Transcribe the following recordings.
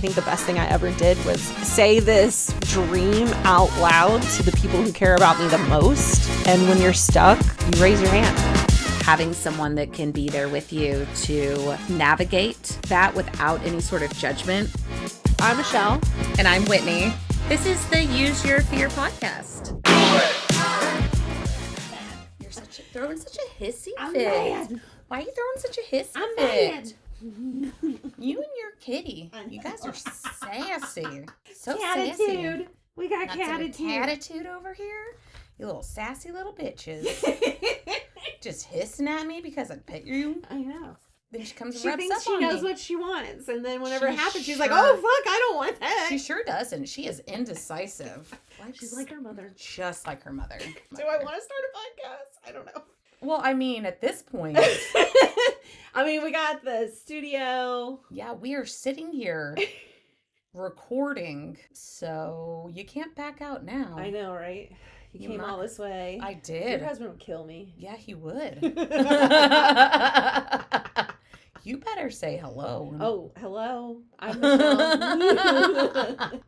think the best thing I ever did was say this dream out loud to the people who care about me the most. And when you're stuck, you raise your hand. Having someone that can be there with you to navigate that without any sort of judgment. I'm Michelle. And I'm Whitney. This is the Use Your Fear podcast. You're throwing such a hissy fit. Mad. Why are you throwing such a hissy I'm fit? mad. You and your kitty. You guys are sassy. So Catitude. sassy. We got Catitude. Catitude over here. You little sassy little bitches. Just hissing at me because I pet you. I know. Then she comes and She rubs thinks up she on knows me. what she wants, and then whenever She it happens, she's sure- like, "Oh fuck, I don't want that." She sure doesn't. She is indecisive. She's like her mother. Just like her mother. Do I want to start a podcast? I don't know. Well, I mean, at this point, I mean, we got the studio. yeah, we are sitting here recording, so you can't back out now. I know, right? You You came might- all this way. I Your did. husband would kill me. Yeah, he would. You better say hello. Oh, hello. I'm Michelle.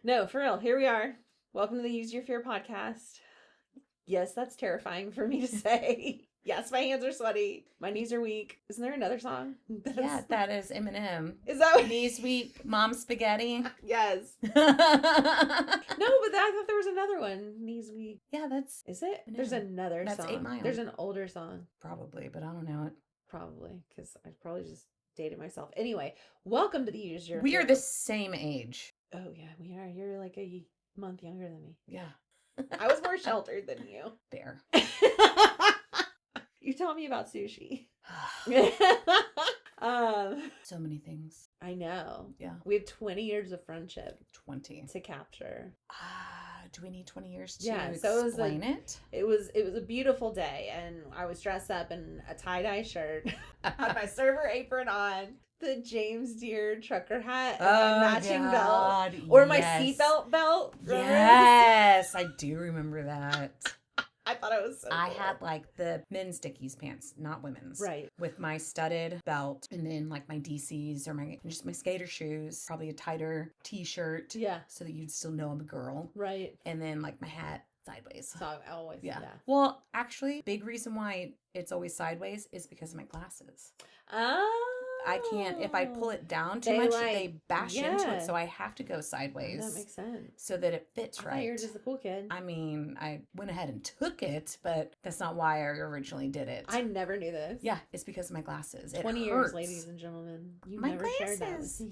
No, for real. Here we are. Welcome to the Use Your Fear podcast. Yes, that's terrifying for me to say. Yes, my hands are sweaty. My knees are weak. Isn't there another song? Yeah, that is Eminem. Is that what? Knees weak, mom spaghetti. Yes. Yeah, No, but I thought there was another one. Knees weak. that's Is it? No. There's another That's song. 8 Mile. There's an older song. probably, but I don't know it. Probably. Because I probably just dated myself. Anyway, welcome to the Use Your We are Fear. the same age. Oh, yeah, we are. You're like a month younger than me. Yeah. I was more sheltered than you. There. You taught me about sushi. So many things. I know. Yeah. We have 20 years of friendship 20. to capture. Do we need 20 years to Yeah, so it was explain it? It was a beautiful day, and I was dressed up in a tie-dye shirt, had my server apron on, the James Deere trucker hat, and my matching belt, or my seatbelt belt. Remember? Yes, I do remember that. I thought it was so I cool. had like the men's Dickies pants, not women's. Right. With my studded belt, and then like my DCs or just my skater shoes, probably a tighter t-shirt. Yeah. So that you'd still know I'm a girl. Right. And then like my hat sideways. So I always, Yeah. Well, actually, big reason why it's always sideways is because of my glasses. Oh. I can't, if I pull it down too They much, like- they bash into yeah. it. So I have to go sideways That makes sense. so that it fits I thought right. you were just a cool kid. I mean, I went ahead and took it, but that's not why I originally did it. I never knew this. Yeah, it's because of my glasses. It 20 years, hurts. ladies and gentlemen. You My never shared that with glasses. me.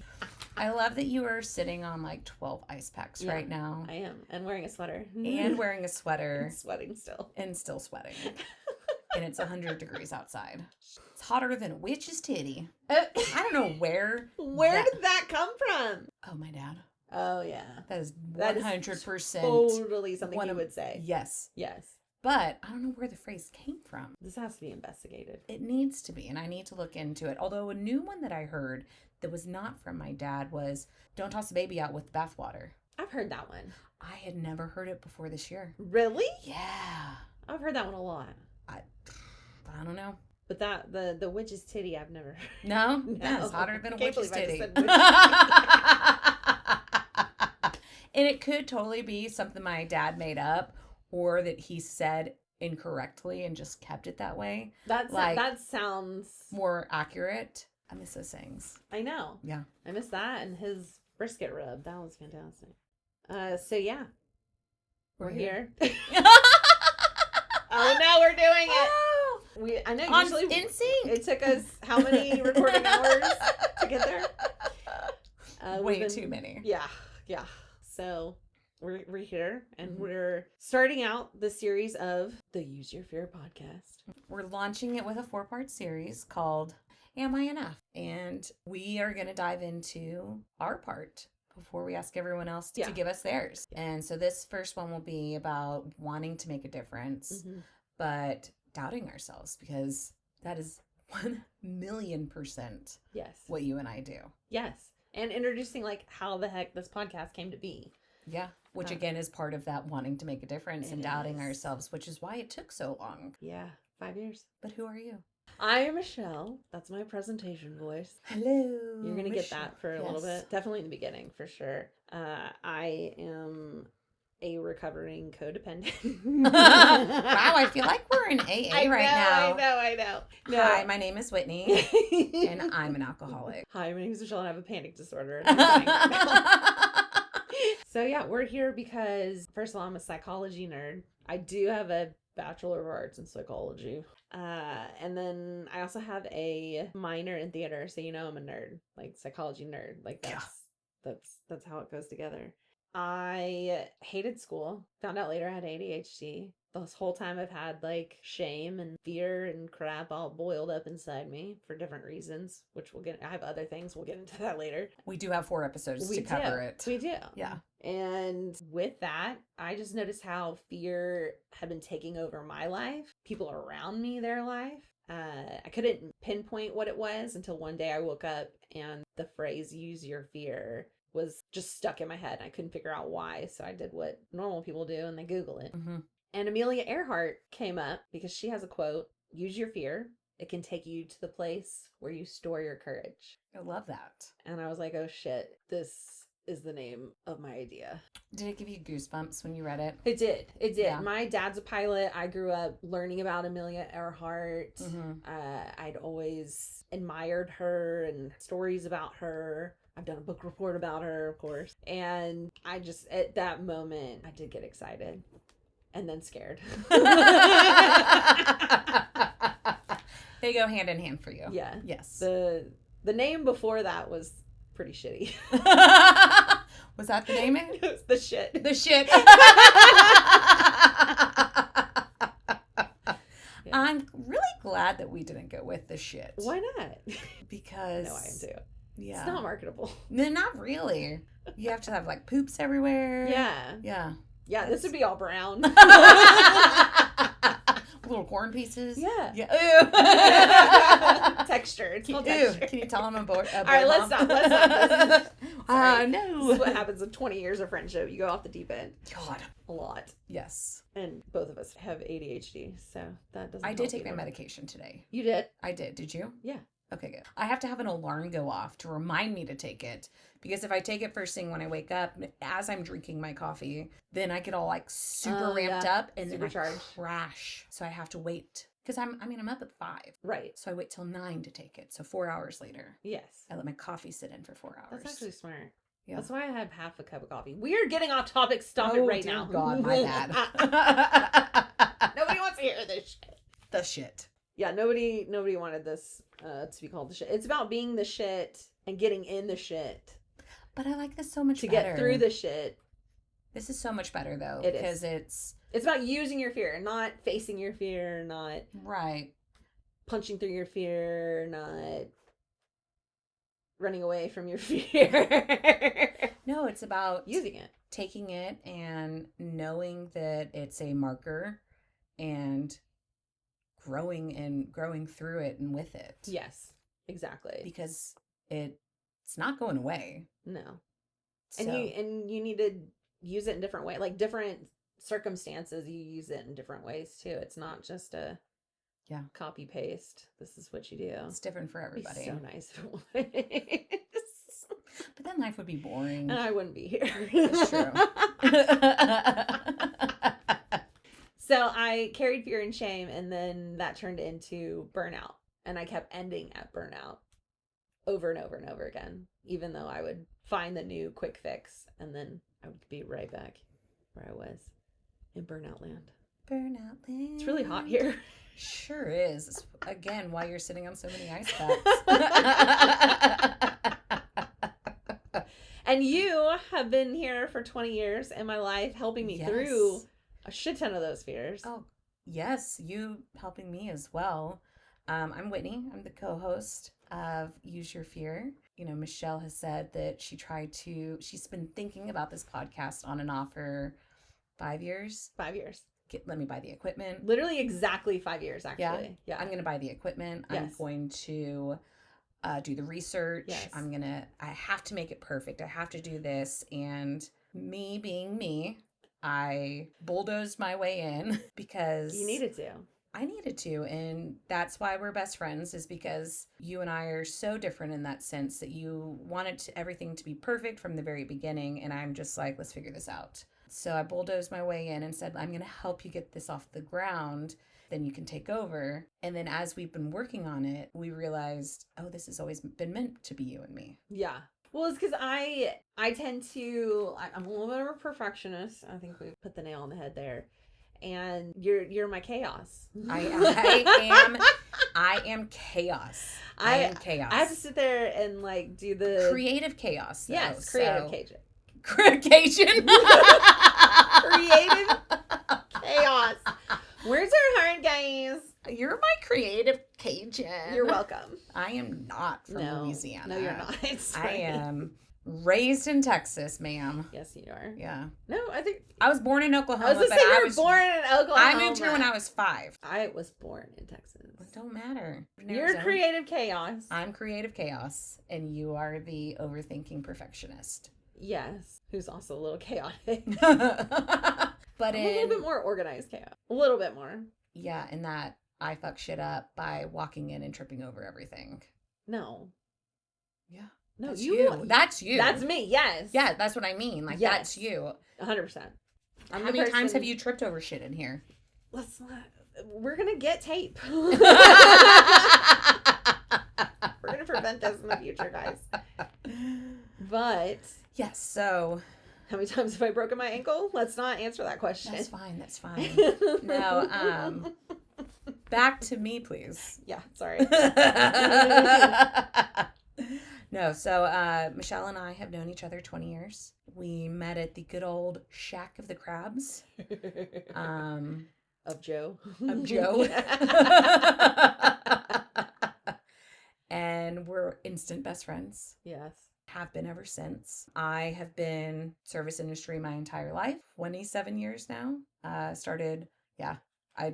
I love that you are sitting on like 12 ice packs Yeah. right now I am. And wearing a sweater. and wearing a sweater And sweating still. and still sweating. And it's 100 degrees outside. It's hotter than a witch's titty. I don't know where. Where did that come from? Oh, my dad. Oh, yeah. That is That is 100%. Totally something one you of- would say. Yes. Yes. But I don't know where the phrase came from. This has to be investigated. It needs to be, and I need to look into it. Although a new one that I heard that was not from my dad was don't toss a baby out with bathwater. I've heard that one. I had never heard it before this year. Really? Yeah. I've heard that one a lot. I don't know. But that the witch's titty I've never No? No. That is hotter than a I can't witch's believe I just titty. said And it could totally be something my dad made up or that he said incorrectly and just kept it that way. That's Like- that sounds More accurate. I miss those sayings. I know. Yeah. I missed that and his brisket rub. That was fantastic. So yeah. We're here. Oh no, we're doing it. I know On usually in sync. it took us how many recording hours to get there? Way we've too many. Yeah. So we're here and we're starting out the series of the Use Your Fear podcast. We're launching it with a 4-part series called Am I Enough? And we are going to dive into our part before we ask everyone else to Yeah. give us theirs. And so this first one will be about wanting to make a difference, but doubting ourselves because that is 1,000,000% Yes. what you and I do. Yes. And introducing like how the heck this podcast came to be. Yeah. Which again is part of that wanting to make a difference and It doubting is. ourselves, which is why it took so long. Yeah. 5 years. But who are you? I am Michelle. That's my presentation voice. Hello. You're going to get that for a little Yes. bit. Definitely in the beginning, for sure. I am a recovering codependent. Wow, I feel like we're in AA now. I know. No. Hi, my name is Whitney, and I'm an alcoholic. Hi, my name is Michelle, and I have a panic disorder. And I'm fine. So yeah, we're here because, first of all, I'm a psychology nerd. I do have a Bachelor of Arts in Psychology. And then I also have a minor in theater, so I'm a nerd, like psychology nerd. Like that's how it goes together. I hated school. Found out later I had ADHD. This whole time I've had like shame and fear and crap all boiled up inside me for different reasons, which I have other things. We'll get into that later. We do have 4 episodes to cover it. We do. Yeah. And with that, I just noticed how fear had been taking over my life, people around me, their life. I couldn't pinpoint what it was until one day I woke up and the phrase "use your fear" was just stuck in my head. I couldn't figure out why. So I did what normal people do and they Google it. Mm-hmm. And Amelia Earhart came up because she has a quote, "Use your fear. It can take you to the place where you store your courage." I love that. And I was like, oh shit, this is the name of my idea. Did it give you goosebumps when you read it? It did. Yeah. My dad's a pilot. I grew up learning about Amelia Earhart. Mm-hmm. I'd always admired her and stories about her. I've done a book report about her, of course. And I just, at that moment, I did get excited and then scared. They go hand in hand for you. Yeah. Yes. The name before that was pretty shitty. Was that the name? It was the shit. The shit. Yeah. I'm really glad that we didn't go with the shit. Why not? Because No, I am too. Yeah. It's not marketable. No, not really. You have to have like poops everywhere. Yeah. Yeah. Yeah, this would be all brown. Little corn pieces. Yeah. Yeah. Texture. It's called Ew. texture. Can you tell I'm a boy? All right, let's stop. No. This is what happens in 20 years of friendship. You go off the deep end. God. A lot. Yes. And both of us have ADHD, so that doesn't I did help take my either. medication today. You did? I did. Did you? Yeah. Okay, good. I have to have an alarm go off to remind me to take it, because if I take it first thing when I wake up, as I'm drinking my coffee, then I get all like super ramped up and then I Supercharged. crash. So I have to wait, because I'm up at 5. Right. So I wait till 9 to take it. So 4 hours later, Yes. I let my coffee sit in for 4 hours. That's actually smart. Yeah. That's why I have half a cup of coffee. We are getting off topic. Stop it right dear now. God, my bad. Nobody wants to hear this shit. The shit. Yeah, nobody wanted this to be called the shit. It's about being the shit and getting in the shit But I like this so much to better. get through the shit. This is so much better though, It because is. It's about using your fear, not facing your fear, not right. punching through your fear, not running away from your fear. No, it's about Using it. taking it and knowing that it's a marker and growing through it and with it. Yes, exactly. Because it's not going away. No. So, And you need to use it in different ways, like different circumstances. You use it in different ways too. It's not just a copy paste. This is what you do. it's different for It'd be everybody. so nice if it was. But then life would be boring. And I wouldn't be here. It's true. So I carried fear and shame, and then that turned into burnout. And I kept ending at burnout over and over and over again, even though I would find the new quick fix, and then I would be right back where I was in burnout land. Burnout land. It's really hot here. Sure is. It's, again, why you're sitting on so many ice packs. And you have been here for 20 years in my life, helping me through a shit ton of those fears. Oh, yes, you helping me as well. I'm Whitney. I'm the co-host of Use Your Fear. You know, Michelle has said that she's been thinking about this podcast on and off for 5 years. 5 years. Let me buy the equipment. Literally exactly 5 years, actually. Yeah. I'm going to buy the equipment. I'm Yes. going to do the research. Yes. I have to make it perfect. I have to do this. And me being me, I bulldozed my way in because You needed to. I needed to. And that's why we're best friends, is because you and I are so different in that sense that you wanted everything to be perfect from the very beginning. And I'm just like, let's figure this out. So I bulldozed my way in and said, I'm going to help you get this off the ground. Then you can take over. And then as we've been working on it, we realized, oh, this has always been meant to be you and me. Yeah. Well, it's because I tend to, I'm a little bit of a perfectionist. I think we put the nail on the head there. And you're my chaos. I am chaos. I am chaos. I have to sit there and like do the creative chaos. Though, yes, creative Cajun. Cajun. Creative chaos. Where's our heart, guys? You're my creative Cajun. You're welcome. I am not from Louisiana. No, you're not. I am raised in Texas, ma'am. Yes, you are. Yeah. No, I think I was born in Oklahoma. I was going to say you were born in Oklahoma. I moved here when I was 5. I was born in Texas. It don't matter. You're creative chaos. I'm creative chaos, and you are the overthinking perfectionist. Yes, who's also a little chaotic. But a little bit more organized chaos. A little bit more. Yeah, in that I fuck shit up by walking in and tripping over everything. No. Yeah. No, that's you. That's you. That's me, yes. Yeah, that's what I mean. Like, yes. That's you. 100%. How many times have you tripped over shit in here? Let's not. We're going to get tape. We're going to prevent this in the future, guys. But. Yes, so. How many times have I broken my ankle? Let's not answer that question. That's fine. That's fine. No, back to me, please. Yeah, sorry. No, so Michelle and I have known each other 20 years. We met at the good old Shack of the Crabs. Of Joe. Of Joe. And we're instant best friends. Yes. Have been ever since. I have been service industry my entire life, 27 years now. I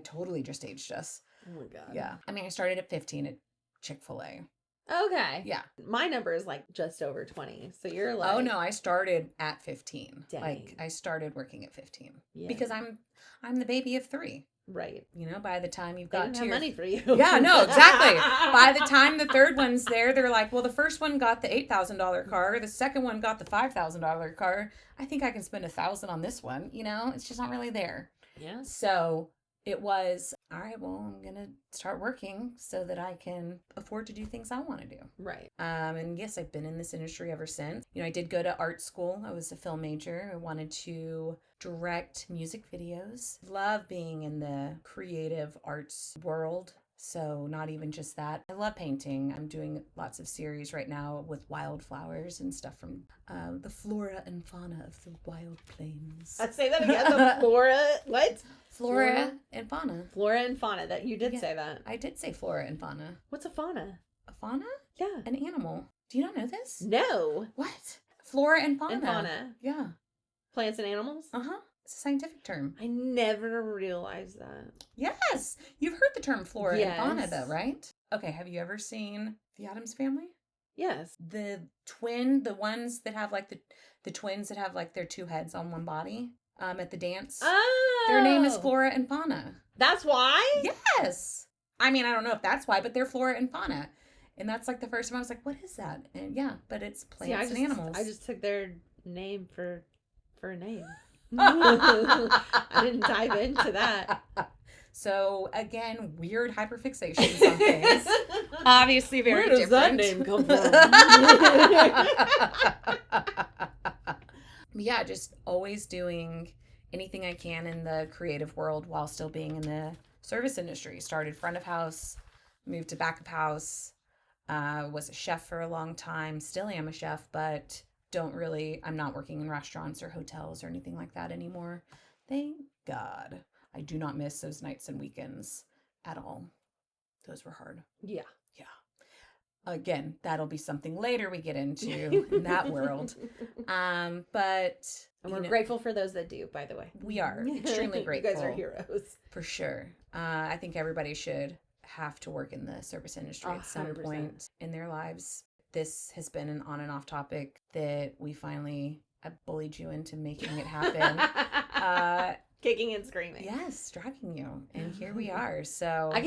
totally just aged us. Oh my God. Yeah. I mean, I started at 15 at Chick-fil-A. Okay. Yeah. My number is like just over 20. So you're like. Oh no, I started at 15. Dang. Like I started working at 15. Yeah. Because I'm the baby of 3. Right. You know, by the time you've They got didn't to have your... money for you. Yeah, no, exactly. By the time the third one's there, they're like, well, the first one got the $8,000 car. The second one got the $5,000 car. I think I can spend $1,000 on this one. You know, it's just not really there. Yeah. So it was, all right, well, I'm going to start working so that I can afford to do things I want to do. Right. And yes, I've been in this industry ever since. You know, I did go to art school. I was a film major. I wanted to direct music videos. Love being in the creative arts world. So not even just that. I love painting. I'm doing lots of series right now with wildflowers and stuff from the flora and fauna of the wild plains. I'd say that again. The flora, what? Flora and fauna. Flora and fauna. That you did say that. I did say flora and fauna. What's a fauna? A fauna? Yeah. An animal. Do you not know this? No. What? Flora and fauna. And fauna. Yeah. Plants and animals? Uh-huh. It's a scientific term. I never realized that. Yes. You've heard the term flora Yes. and fauna though, right? Okay, have you ever seen The Addams Family? Yes. The ones that have like the twins that have like their 2 heads on one body at the dance. Oh. Their name is Flora and Fauna. That's why? Yes. I mean, I don't know if that's why, but they're flora and fauna. And that's like the first time I was like, what is that? And yeah, but it's plants and animals. I just took their name for a name. I didn't dive into that. So again, weird hyperfixations on things. Obviously very different. Where does that name come from? Yeah, just always doing anything I can in the creative world while still being in the service industry. Started front of house, moved to back of house, was a chef for a long time, still am a chef, but I'm not working in restaurants or hotels or anything like that anymore. Thank God. I do not miss those nights and weekends at all. Those were hard. Yeah. Yeah. Again, that'll be something later we get into in that world. But and we're grateful for those that do, by the way. We are extremely grateful. You guys are heroes. For sure. I think everybody should have to work in the service industry at some 100%. point in their lives. This has been an on and off topic that we finally bullied you into making it happen. kicking and screaming. Yes, dragging you. And here we are. So I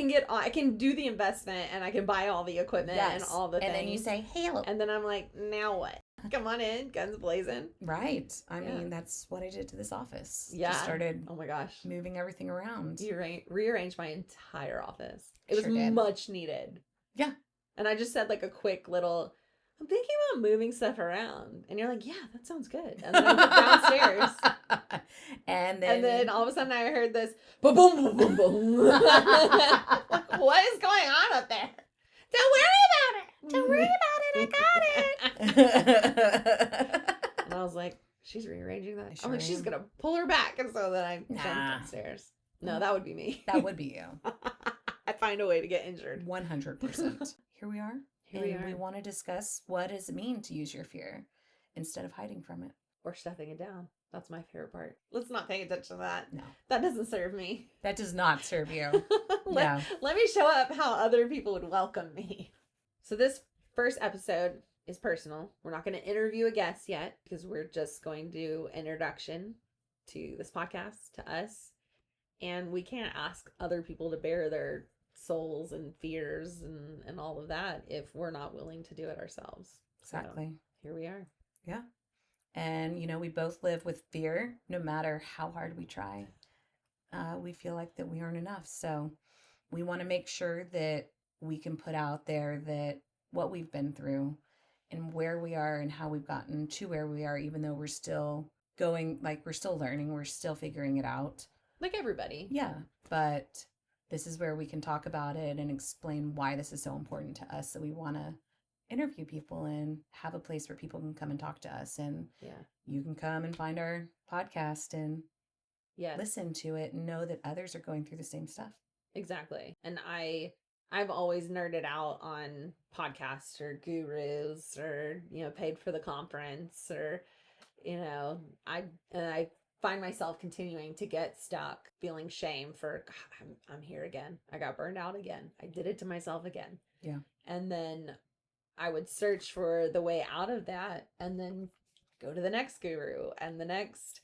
can do the investment and I can buy all the equipment and all the things. And then you say, hey, hello. And then I'm like, now what? Come on in, guns blazing. Right. I mean, that's what I did to this office. Yeah. Just started oh my gosh. moving everything around. You rearranged my entire office. It was Sure did. much needed. Yeah. And I just said like a quick little, I'm thinking about moving stuff around. And you're like, yeah, that sounds good. And then I went downstairs. And then all of a sudden I heard this boom, boom, boom, boom, boom. Like, what is going on up there? Don't worry about it. Don't worry about it. I got it. And I was like, she's rearranging that. Sure I'm like, she's am. going to pull her back. And so then I jumped Nah. downstairs. No, that would be me. That would be you. I'd find a way to get injured. 100%. Here we are. Here we are. We want to discuss what does it mean to use your fear instead of hiding from it. Or stuffing it down. That's my favorite part. Let's not pay attention to that. No. That doesn't serve me. That does not serve you. let me show up how other people would welcome me. So this first episode is personal. We're not going to interview a guest yet because we're just going to do an introduction to this podcast, to us. And we can't ask other people to bare their souls and fears and all of that if we're not willing to do it ourselves. Exactly. So here we are. Yeah. And, we both live with fear no matter how hard we try. We feel like that we aren't enough. So we want to make sure that we can put out there that what we've been through and where we are and how we've gotten to where we are, even though we're still going, like we're still learning, we're still figuring it out. Like everybody. Yeah. But this is where we can talk about it and explain why this is so important to us. So we want to interview people and have a place where people can come and talk to us, and you can come and find our podcast and listen to it and know that others are going through the same stuff. Exactly. And I've always nerded out on podcasts or gurus or paid for the conference or I find myself continuing to get stuck feeling shame for I'm here again. I got burned out again. I did it to myself again. Yeah. And then I would search for the way out of that and then go to the next guru and the next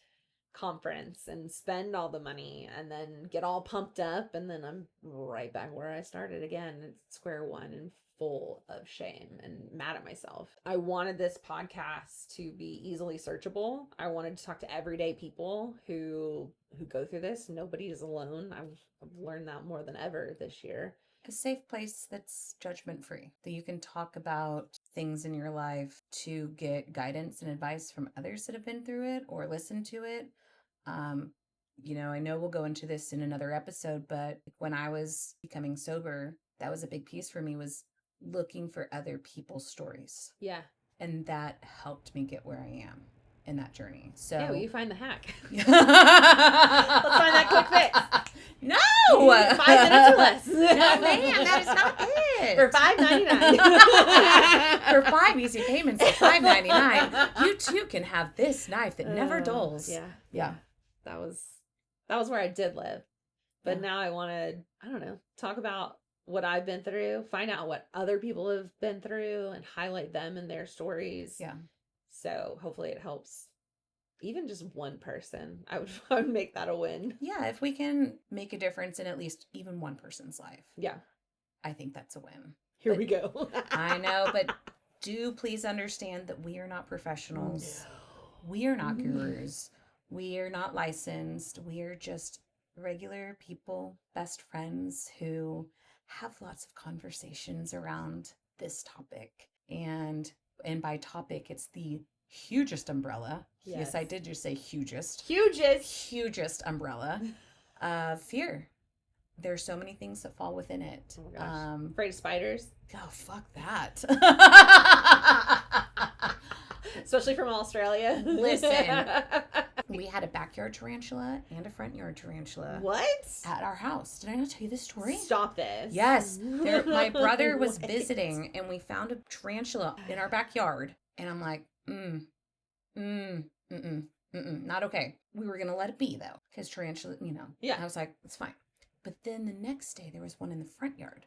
conference and spend all the money and then get all pumped up. And then I'm right back where I started again at square one and full of shame and mad at myself. I wanted this podcast to be easily searchable. I wanted to talk to everyday people who go through this. Nobody is alone. I've learned that more than ever this year. A safe place that's judgment-free, that you can talk about things in your life to get guidance and advice from others that have been through it or listen to it. I know we'll go into this in another episode, but when I was becoming sober, that was a big piece for me, was looking for other people's stories. Yeah. And that helped me get where I am in that journey. So well, you find the hack. Let's find that quick fix. No! 5 minutes or less. No, ma'am, that is not it. For $5.99. For 5 easy payments of $5.99, you too can have this knife that never dulls. Yeah. That was where I did live. But now I want to, talk about what I've been through, find out what other people have been through and highlight them and their stories. Yeah. So hopefully it helps even just one person. I would make that a win. Yeah, if we can make a difference in at least even one person's life. Yeah. I think that's a win. Here we go. I know, but do please understand that we are not professionals. No. We are not gurus. We are not licensed. We are just regular people, best friends who have lots of conversations around this topic. And by topic, it's the hugest umbrella. Yes, I did just say hugest. Hugest umbrella of fear. There's so many things that fall within it. Oh my gosh. Afraid of spiders? Oh, fuck that. Especially from Australia. Listen, we had a backyard tarantula and a front yard tarantula. What? At our house. Did I not tell you this story? Stop this. Yes. My brother was visiting and we found a tarantula in our backyard. And I'm like, not okay. We were going to let it be though. Because tarantula, Yeah. I was like, it's fine. But then the next day there was one in the front yard.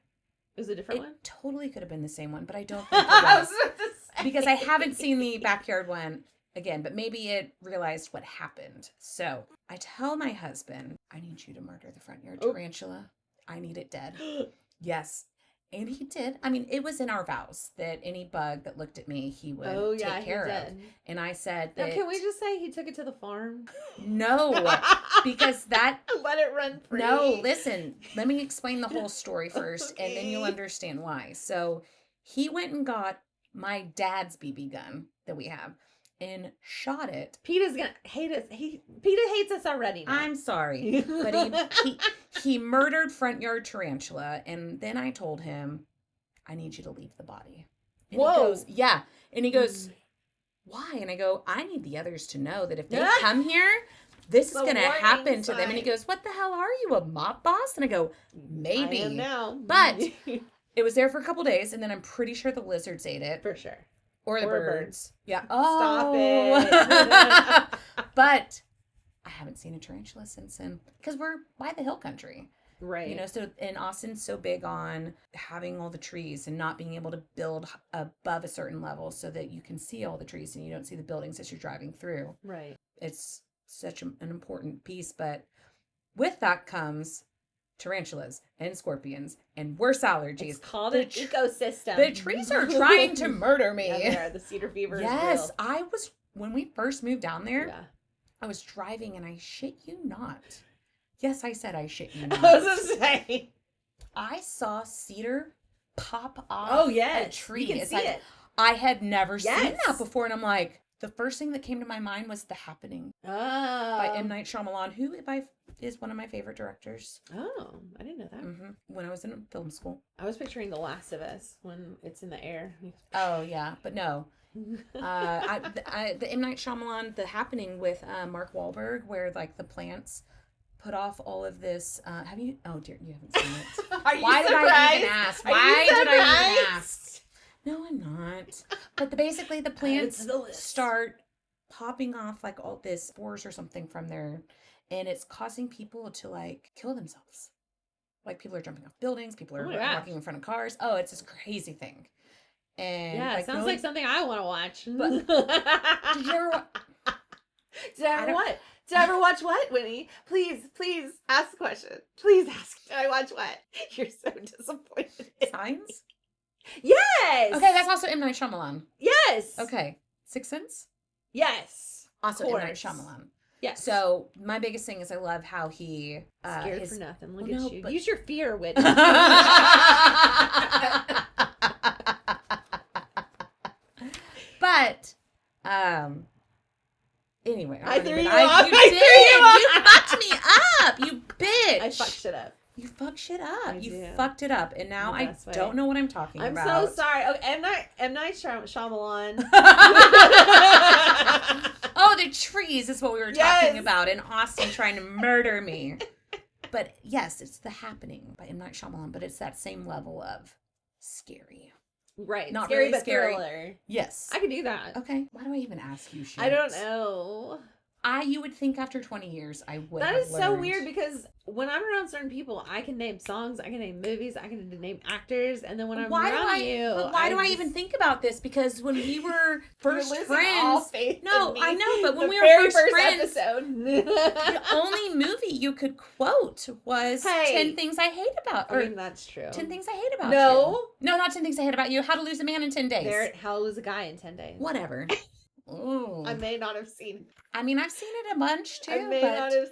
It was a different one? It totally could have been the same one, but I don't think it was. Because I haven't seen the backyard one again, but maybe it realized what happened. So I tell my husband, I need you to murder the front yard Oh. tarantula. I need it dead. Yes. And he did. I mean, it was in our vows that any bug that looked at me, he would take care of. And I said Now, that. can we just say he took it to the farm? No, because that. Let it run free. No, listen, let me explain the whole story first, and then you'll Okay. understand why. So he went and got my dad's BB gun that we have and shot it. PETA's gonna hate us. PETA hates us already. Now. I'm sorry, but he murdered front yard tarantula, and then I told him, I need you to leave the body. And Whoa. he goes, yeah. And he goes, why? And I go, I need the others to know that if they come here, this is The going to warning happen to them. And he sign. goes, what the hell are you, a mob boss? And I go, maybe. I am now. But it was there for a couple days, and then I'm pretty sure the lizards ate it. for sure. Or the Or birds. Yeah. Stop Oh. it. But I haven't seen a tarantula since then. Because we're by the hill country. Right. You know, so and Austin's so big on having all the trees and not being able to build above a certain level so that you can see all the trees and you don't see the buildings as you're driving through. Right. It's such an important piece, but with that comes tarantulas and scorpions and worse allergies. It's called The an ecosystem. The trees are trying to murder me. Yeah, they are. The cedar fever Yes, is I was, when we first moved down there, real. Yeah. I was driving and I shit you not. Yes, I said I shit you I not. was gonna say. I saw cedar pop off Oh yes, a tree. you can It's see like, it. I had never seen Yes. that before. And I'm like, the first thing that came to my mind was The Happening Oh. by M. Night Shyamalan, who is one of my favorite directors. Oh, I didn't know that. When I was in film school. I was picturing The Last of Us when it's in the air. Oh, yeah. But no. The M. Night Shyamalan, The Happening with Mark Wahlberg, where like the plants put off all of this. Have you? Oh dear, you haven't seen it. Are you Why did I surprised? even ask? Are you Why did I even surprised? ask? No, I'm not. But basically, the plants It's the list. start popping off like all this spores or something from there, and it's causing people to like kill themselves. Like people are jumping off buildings, people are Oh my gosh. walking in front of cars. Oh, it's this crazy thing. And Yeah, it sounds like something I want to watch. But- did you ever? Did I ever what? Did I ever watch what, Winnie? Please ask the question. Please ask. Did I watch what? You're so disappointed. Signs? Yes. Okay, that's also M. Night Shyamalan. Yes. Okay. Sixth Sense? Yes. Also Of M. Night course. Shyamalan. Yes. So, my biggest thing is I love how he... Scared for nothing. Look Well, at no, you. but- Use your fear, Whitney. But, anyway. I threw even- you off. You I did. threw you off. You fucked me up. You bitch. I fucked shit up. You fucked shit up. I You do. fucked it up. And now The I best way. don't know what I'm talking I'm about. so sorry. Okay, M. Night Shyamalan. Oh, the trees is what we were Yes. talking about, and Austin trying to murder me. But yes, it's The Happening by M. Night Shyamalan, but it's that same level of scary. Right. Not scary really but scary. thriller. Yes. I could do that. Okay. Why do I even ask you shit? I don't know. You would think after 20 years I would That have is so learned. weird because when I'm around certain people, I can name songs, I can name movies, I can name actors, and then when I'm Why do around I? you, But why do I just- even think about this? Because when we were first You're losing all friends, faith No, in me. I know, but when The we were very first friends- episode, the only movie you could quote was Hey. 10 Things I Hate About, I or mean that's true. 10 Things I Hate About No. You. No, not 10 Things I Hate About You. How to Lose a Man in 10 Days. There, How to Lose a Guy in 10 Days. Whatever. Ooh. I may not have seen. I mean, I've seen it a bunch too, I may but not have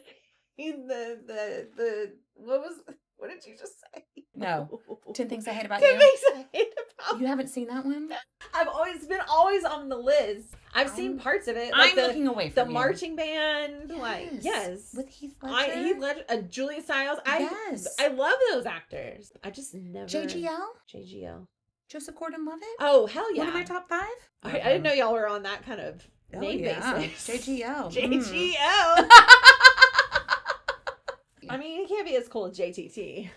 seen the. What did you just say? No. 10 Things I Hate About 10 You. Things I Hate About You haven't seen that one? I've always been on the list. I've seen I'm- parts of it. I'm the, looking away the from you. marching band. Like yes. With Heath Ledger. Julia Stiles. Yes. I love those actors. I just never. JGL. JGL. Joseph Gordon-Levitt. Oh hell yeah! One of my top 5. I didn't know y'all were on that kind of Oh, name yeah. basis. JGL. JGL. I mean, he can't be as cool as JTT.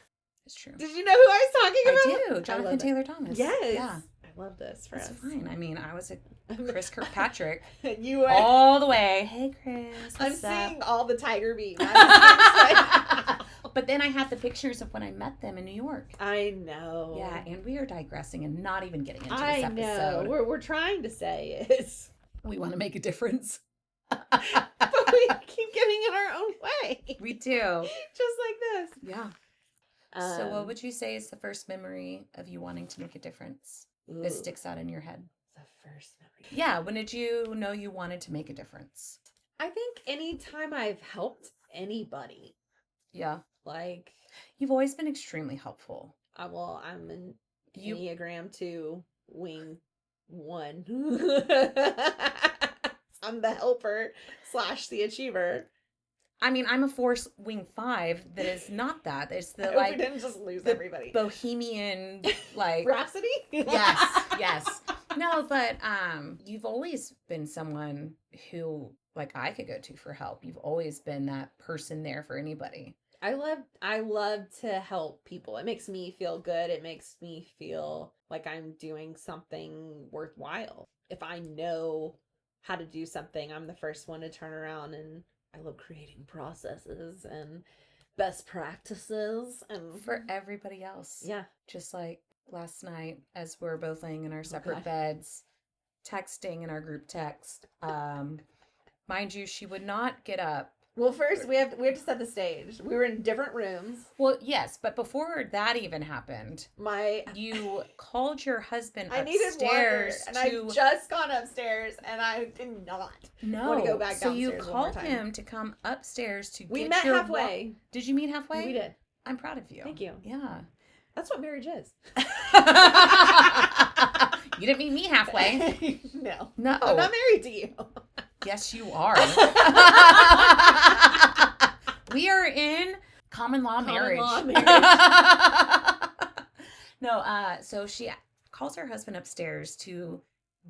It's true. Did you know who I was talking about? I do. love Jonathan it. Taylor Thomas. Yes. Yeah. I love this for That's us. fine. I mean, I was a Chris Kirkpatrick You were. all the way. Hey, Chris. I'm What's up? seeing all the Tiger Beat. I But then I had the pictures of when I met them in New York. know. Yeah, and we are digressing and not even getting into this I episode. know. We're trying to say is We want to make a difference. but we keep getting in our own way. We do. Just like this. Yeah. So what would you say is the first memory of you wanting to make a difference that sticks out in your head? The first memory. Yeah. When did you know you wanted to make a difference? I think anytime I've helped anybody, Yeah. like, You've always been extremely helpful. I'm an Enneagram 2 wing 1. I'm the helper / the achiever. I mean, I'm a force wing 5 that is not that. It's I the hope we didn't just lose everybody. bohemian, like Rhapsody? yes. No, but you've always been someone who like I could go to for help. You've always been that person there for anybody. I love to help people. It makes me feel good. It makes me feel like I'm doing something worthwhile. If I know how to do something, I'm the first one to turn around, and I love creating processes and best practices and For everybody else. yeah. Just like last night as we're both laying in our separate God. beds, texting in our group text. Mind you, she would not get up. Well, first we have to set the stage. We were in different rooms. Well, yes, but before that even happened, you called your husband I needed water, upstairs and to... I just gone upstairs, and I did not want to go back downstairs. So you one more called time. him to come upstairs to We get met your halfway. Did you meet halfway? We did. I'm proud of you. Thank you. Yeah. That's what marriage is. You didn't meet me halfway. No. No. I'm not married to you. Yes, you are. We are in common law marriage. No, so she calls her husband upstairs to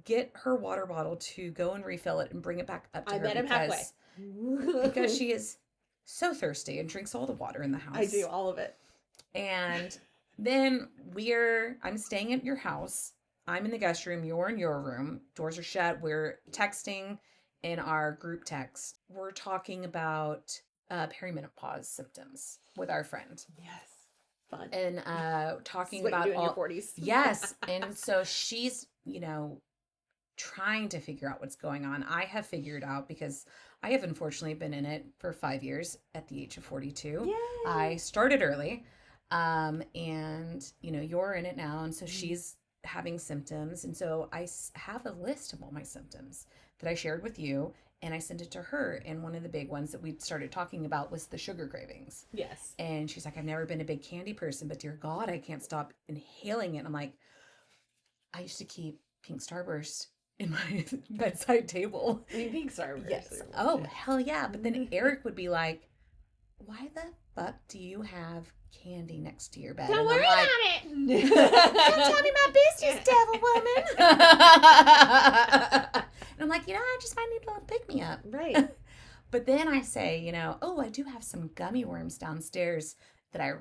get her water bottle to go and refill it and bring it back up to her. I met him halfway. Because she is so thirsty and drinks all the water in the house. I do, all of it. And then I'm staying at your house. I'm in the guest room. You're in your room. Doors are shut. We're texting in our group text. We're talking about perimenopause symptoms with our friend. Yes. Fun. And talking What about you do in all your 40s. Yes. And so she's, trying to figure out what's going on. I have figured out because I have unfortunately been in it for 5 years at the age of 42. Yay. I started early. And you're in it now. And so she's having symptoms. And so I have a list of all my symptoms that I shared with you, and I sent it to her. And one of the big ones that we started talking about was the sugar cravings. Yes. And she's like, I've never been a big candy person, but dear God, I can't stop inhaling it. I'm like, I used to keep Pink Starburst in my bedside table. I mean, Pink Starburst. Yes. Oh, hell yeah. But then Eric would be like, why the fuck do you have candy next to your bed? Don't And worry I'm like, about it. Don't tell me my business, devil woman. And I'm like, I just might need a little pick me up. Right. But then I say, I do have some gummy worms downstairs that I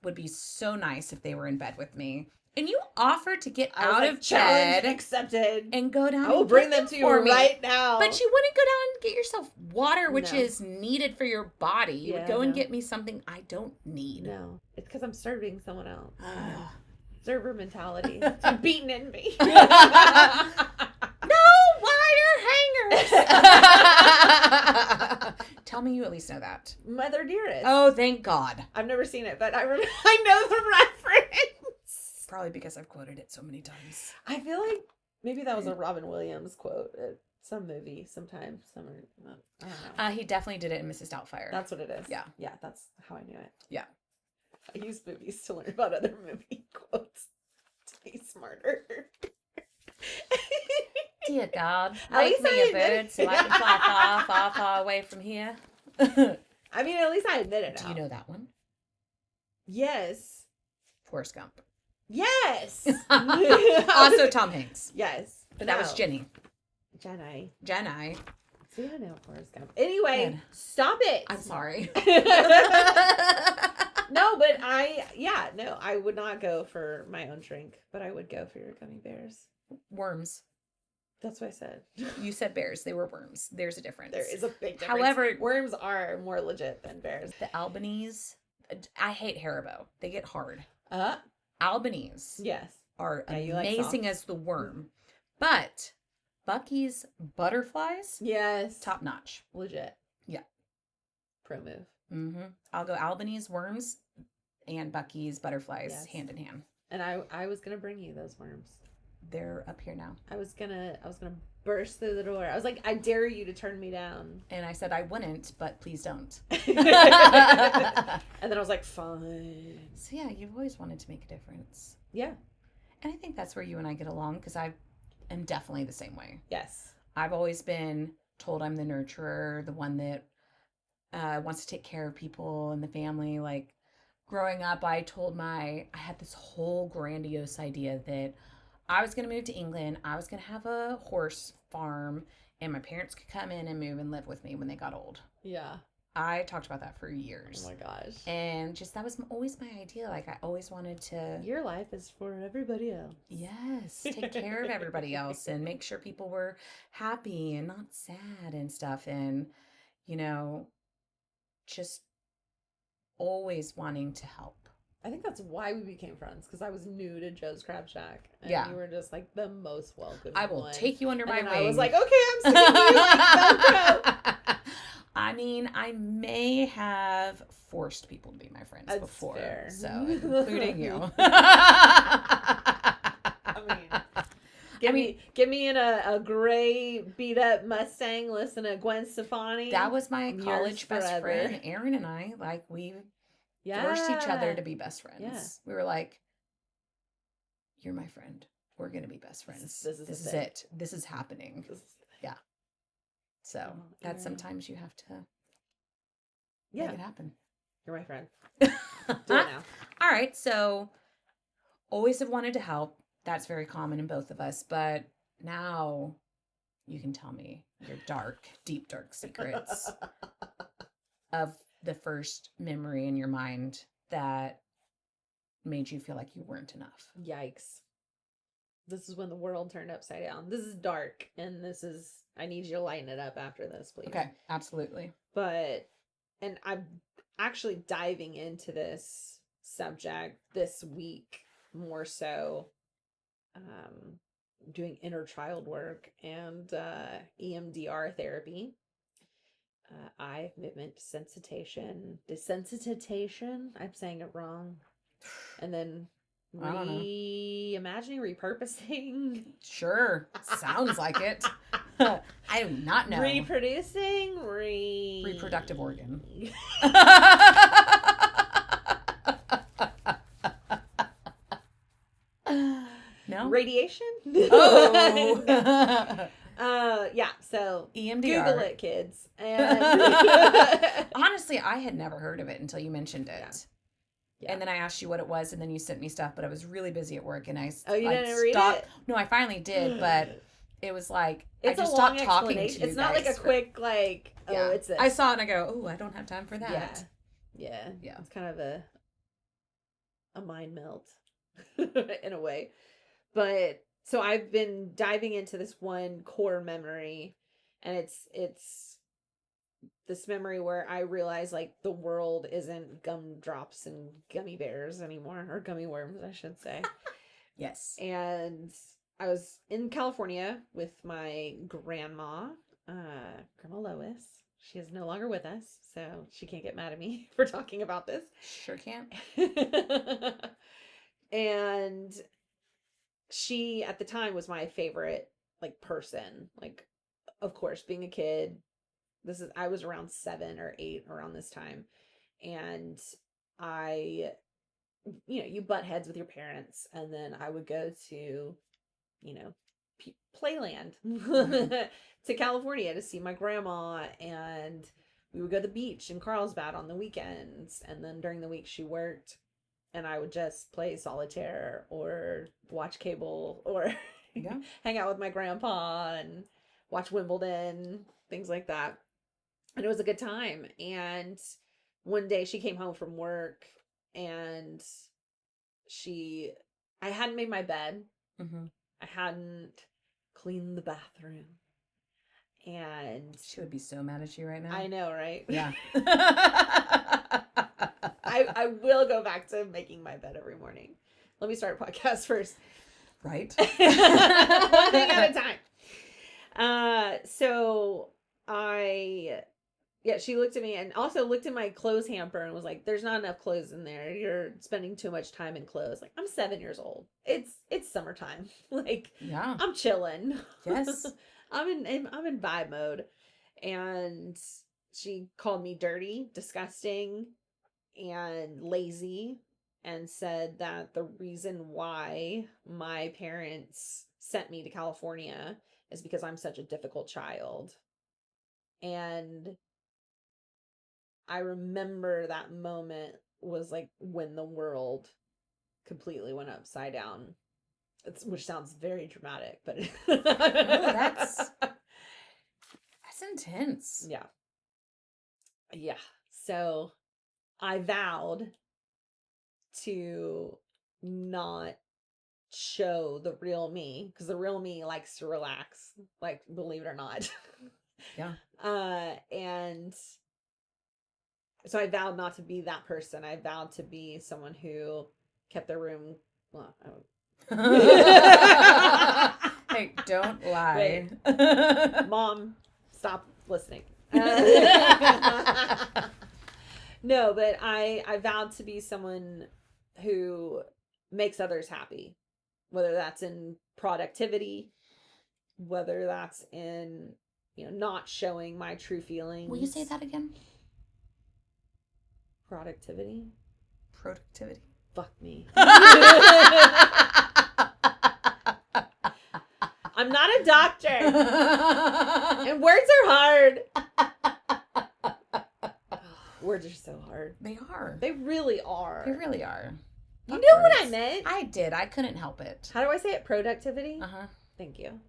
would be so nice if they were in bed with me. And you offered to get out of challenge bed accepted. and go down. I will and bring get them to you for me. right now. But you wouldn't go down and get yourself water, which No. is neated for your body. You would Yeah, go and no. get me something I don't need. No, it's because I'm serving someone else. Ugh. Server mentality. I'm beaten in me. No wire hangers. Tell me you at least know that. Mother Dearest. Oh, thank God. I've never seen it, but I know the reference. Probably because I've quoted it so many times. I feel like maybe that was a Robin Williams quote at some movie sometime. I don't know. He definitely did it in Mrs. Doubtfire. That's what it is. Yeah. Yeah, that's how I knew it. Yeah. I use movies to learn about other movie quotes to be smarter. Dear God, At make least me I a admit- bird so I can fly far, far, far away from here. Do I mean, at least I admit it now. you know that one? Yes. Forrest Gump. Yes. Also Tom Hanks. Yes. But that was No. Jenny. Jenny. Jenny. See, I know Forrest Gump. Anyway, Good. stop it. I'm sorry. No, but I would not go for my own drink, but I would go for your gummy bears. Worms. That's what I said. You said bears. They were worms. There's a difference. There is a big difference. However, worms are more legit than bears. the Albanese, I hate Haribo. They get hard. Uh, Albanese yes. are Yeah, you like amazing as the worm. But Bucky's butterflies, Yes. top notch. Legit. Yeah. Pro move. Mm-hmm. I'll go Albany's worms and Bucky's butterflies Yes. hand in hand. And I was gonna bring you those worms. They're up here now. I was gonna burst through the door. I was like, I dare you to turn me down. And I said I wouldn't, but please don't. And then I was like, fine. So yeah, you've always wanted to make a difference. Yeah. And I think that's where you and I get along, because I am definitely the same way. Yes. I've always been told I'm the nurturer, the one that wants to take care of people and the family. Like growing up, I had this whole grandiose idea that I was going to move to England. I was going to have a horse farm and my parents could come in and move and live with me when they got old. Yeah. I talked about that for years. Oh my gosh. And just that was always my idea. Like I always wanted to. Your life is for everybody else. Yes, take care of everybody else and make sure people were happy and not sad and stuff. And, you know, just always wanting to help. I think that's why we became friends, because I was new to Joe's Crab Shack. And Yeah. you were just like the most welcome. I will take you under my and wing. I was like, okay, I'm sticking to you like Velcro. I mean, I may have forced people to be my friends That's before. fair. So, including you. I mean, get me in a gray beat up Mustang, listen to Gwen Stefani. That was my Yours college best forever. friend, Erin, and I. Like, we yeah. forced each other to be best friends. Yeah. We were like, you're my friend. We're going to be best friends. This is it. This is happening. Yeah. So Oh, that Erin. sometimes you have to Yeah, make it happen. you're my friend. Do it now. All right. So always have wanted to help. That's very common in both of us. But now you can tell me your deep, dark secrets of the first memory in your mind that made you feel like you weren't enough. Yikes. This is when the world turned upside down. This is dark, and I need you to lighten it up after this, please. Okay. Absolutely. And I'm actually diving into this subject this week more so, doing inner child work and EMDR therapy, eye movement desensitization. I'm saying it wrong. And then I don't know. repurposing. Sure. Sounds like it. I do not know. Reproducing. Reproductive organ. No? Radiation? Oh. Yeah, so EMDR. Google it, kids. And Honestly, I had never heard of it until you mentioned it. Yeah. And then I asked you what it was, and then you sent me stuff, but I was really busy at work, and I you I didn't read stopped. it? No, I finally did, but it was like It's I just a long stopped talking to explanation. you It's not like guys a for- quick Yeah. it's this. I saw it and I go, oh, I don't have time for that. Yeah. Yeah. It's kind of a mind melt in a way. But so I've been diving into this one core memory, and it's this memory where I realize like the world isn't gumdrops and gummy bears anymore, or gummy worms, I should say. Yes. And I was in California with my grandma, Grandma Lois. She is no longer with us, so she can't get mad at me for talking about this. Sure can't. And she at the time was my favorite like person. Like, of course, being a kid, I was around 7 or 8 around this time. And you butt heads with your parents, and then I would go to, Playland to California to see my grandma, and we would go to the beach in Carlsbad on the weekends, and then during the week she worked, and I would just play solitaire or watch cable or Yeah. hang out with my grandpa and watch Wimbledon, things like that. And it was a good time. And one day she came home from work, and I hadn't made my bed. Mm-hmm. I hadn't cleaned the bathroom. And She would be so mad at you right now. I know, right? Yeah. I will go back to making my bed every morning. Let me start a podcast first. Right. One thing at a time. So I Yeah, she looked at me and also looked at my clothes hamper and was like, "There's not enough clothes in there. You're spending too much time in clothes." Like, I'm 7 years old. It's summertime. Like, Yeah. I'm chilling. Yes. I'm in vibe mode. And she called me dirty, disgusting, and lazy, and said that the reason why my parents sent me to California is because I'm such a difficult child. And I remember that moment was like when the world completely went upside down. Which sounds very dramatic, but No, that's intense. yeah. Yeah. So I vowed to not show the real me, because the real me likes to relax, like, believe it or not. Yeah. And so I vowed not to be that person. I vowed to be someone who kept their room. Well, Hey, don't lie. Mom, stop listening. No, but I vowed to be someone who makes others happy, whether that's in productivity, whether that's in, not showing my true feelings. Will you say that again? Productivity? Productivity. Fuck me. I'm not a doctor. And words are hard. Words are so hard. They are. They really are. They really are. You knew what I meant. I did. I couldn't help it. How do I say it? Productivity? Uh-huh. Thank you.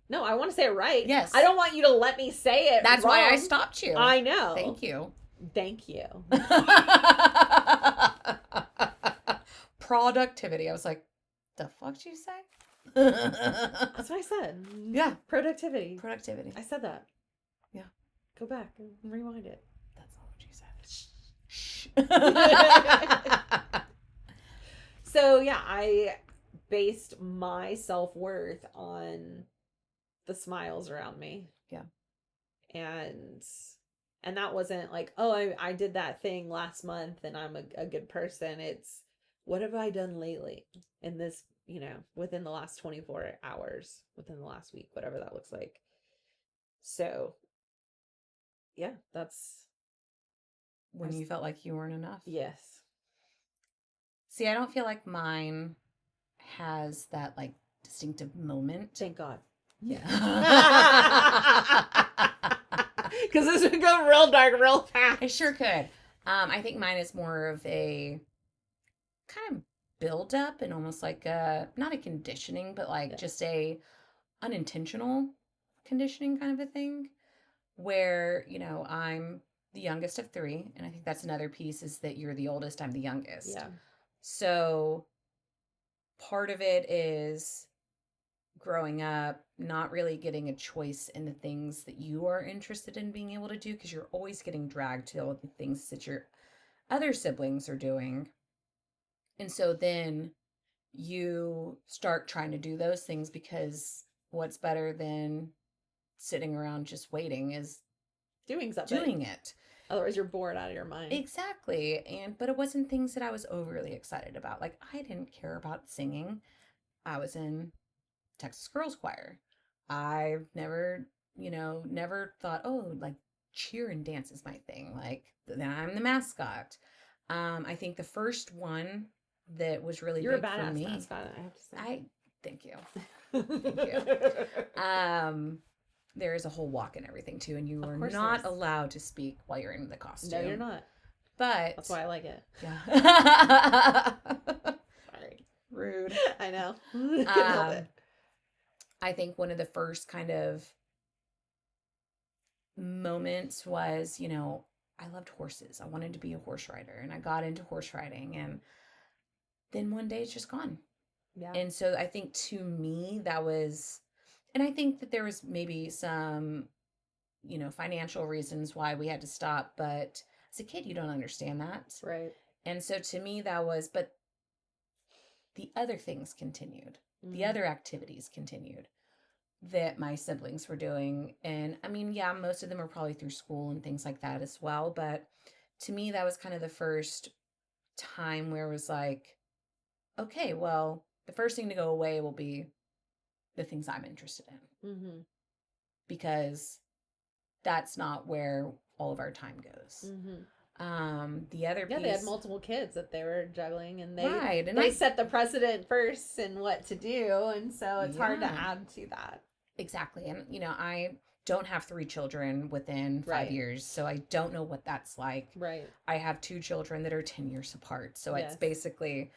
No, I want to say it right. Yes. I don't want you to let me say it. That's wrong. why I stopped you. I know. Thank you. Thank you. Productivity. I was like, the fuck did you say? That's what I said. Yeah. Productivity. Productivity. I said that. Yeah. Go back and rewind it. That's not what you said. Shh. So yeah, I based my self-worth on the smiles around me. Yeah. And that wasn't like, oh, I did that thing last month and I'm a good person. It's, what have I done lately in this, within the last 24 hours, within the last week, whatever that looks like. So yeah, that's When you felt like you weren't enough. yes. See, I don't feel like mine has that like distinctive moment. Thank God. Yeah. Because this would go real dark real fast. I sure could. I think mine is more of a kind of build up and almost like not a conditioning, but like just a unintentional conditioning kind of a thing where, I'm the youngest of 3. And I think that's another piece is that you're the oldest, I'm the youngest. Yeah. So part of it is growing up, not really getting a choice in the things that you are interested in being able to do because you're always getting dragged to all the things that your other siblings are doing. And so then you start trying to do those things because what's better than sitting around just waiting is Doing something. doing it. Otherwise you're bored out of your mind. Exactly. But it wasn't things that I was overly excited about. Like I didn't care about singing. I was in Texas Girls Choir. I've never thought, oh, like cheer and dance is my thing. Like then I'm the mascot. I think the first one that was really You're big a badass for me. mascot, I have to say. Thank you. There is a whole walk and everything too, and you are not allowed to speak while you're in the costume. No, you're not. But that's why I like it. Yeah. Sorry. Rude. I know. Couldn't help it. I think one of the first kind of moments was, I loved horses. I wanted to be a horse rider, and I got into horse riding, and then one day it's just gone. Yeah. And so I think to me that was, and I think that there was maybe some, financial reasons why we had to stop, but as a kid, you don't understand that. Right. And so to me that was, but the other things continued. The other activities continued. that my siblings were doing. And I mean, yeah, most of them are probably through school and things like that as well. But to me, that was kind of the first time where it was like, okay, well, the first thing to go away will be the things I'm interested in. Mm-hmm. Because that's not where all of our time goes. Mm-hmm. The other piece, they had multiple kids that they were juggling, and right, and they set the precedent first and what to do, and so it's hard to Yeah. add to that. Exactly. And I don't have 3 children within 5 Right. years, so I don't know what that's like. Right. I have 2 children that are 10 years apart, so Yes. it's basically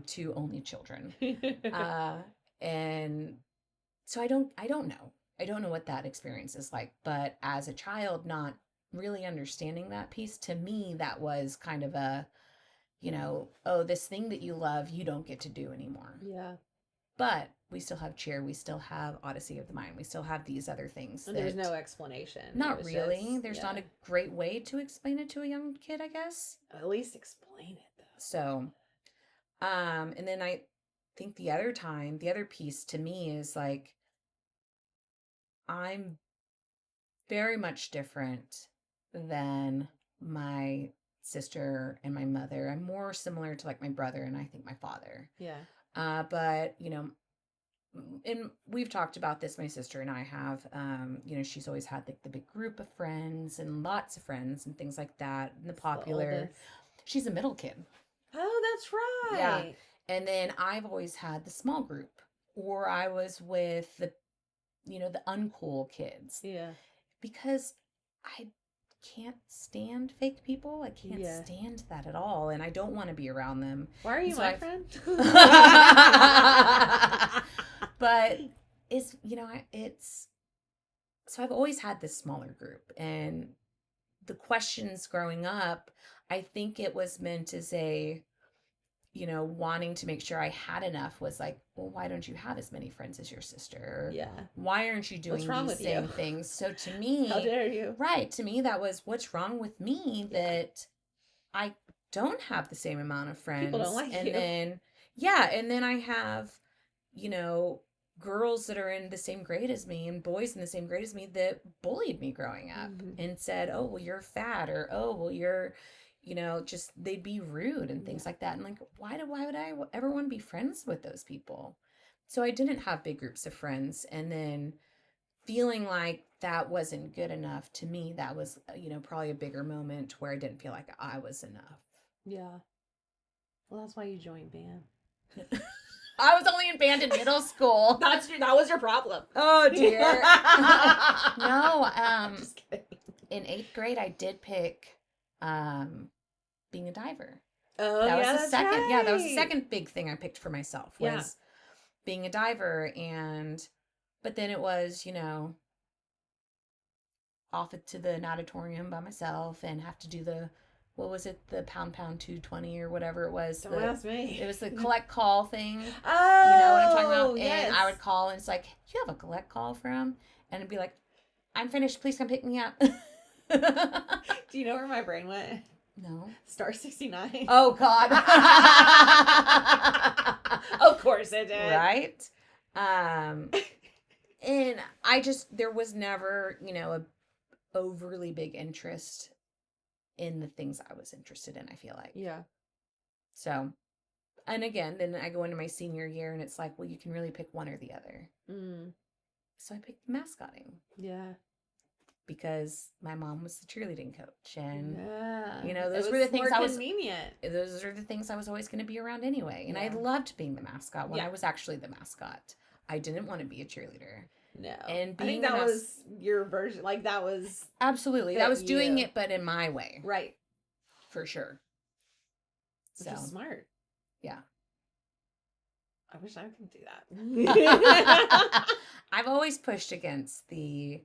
2 only children. And so I don't know. I don't know what that experience is like, but as a child, not really understanding that piece, to me, that was kind of a, oh, this thing that you love, you don't get to do anymore. Yeah. But we still have cheer, we still have Odyssey of the Mind, we still have these other things. And there's no explanation. Not really. There's not a great way to explain it to a young kid, I guess. At least explain it though. So, and then I think the other piece to me is like, I'm very much different than my sister and my mother. I'm more similar to like my brother and I think my father. Yeah. But and we've talked about this, my sister and I have, she's always had like the big group of friends and lots of friends and things like that. And the popular, she's a middle kid. Oh, that's right. Yeah. And then I've always had the small group, or I was with the uncool kids. Yeah. Because I can't stand fake people. I can't stand that at all. And I don't want to be around them. Why are you my friend? But so I've always had this smaller group, and the questions growing up, I think it was meant as a, wanting to make sure I had enough, was like, well, why don't you have as many friends as your sister? Yeah. Why aren't you doing these same things? So to me, how dare you? Right. To me, that was, what's wrong with me that I don't have the same amount of friends. People don't like you. And then I have, girls that are in the same grade as me and boys in the same grade as me that bullied me growing up and said, oh, well, you're fat, or, oh, well, you're, just, they'd be rude and things like that. And like, why would I ever want to be friends with those people? So I didn't have big groups of friends. And then feeling like that wasn't good enough, to me, that was, probably a bigger moment where I didn't feel like I was enough. Yeah. Well, that's why you joined band. I was only in band in middle school. That was your problem. Oh, dear. No, just kidding. In 8th grade, I did pick being a diver. Oh, that was yeah, the that's second. right. Yeah, that was the second big thing I picked for myself, was being a diver. But then it was, off to the natatorium by myself and have to do the, what was it, the pound 220 or whatever it was. Don't ask me. It was the collect call thing. Oh, you know what I'm talking about? yes. And I would call, and it's like, you have a collect call from? And it'd be like, I'm finished. Please come pick me up. Do you know where my brain went? No. Star 69. Oh, God. Of course it did. Right? And there was never, a overly big interest in the things I was interested in, I feel like. Yeah. So, and again, then I go into my senior year and it's like, well, you can really pick one or the other. So I picked mascotting. Yeah. Because my mom was the cheerleading coach, and yeah. those were the things I was convenient. Those are the things I was always going to be around anyway. And I loved being the mascot when I was actually the mascot. I didn't want to be a cheerleader. No. And I think that was your version. Like, that was... Absolutely. That was doing it, but in my way. Right. For sure. Which is smart. Yeah. I wish I could do that. I've always pushed against the,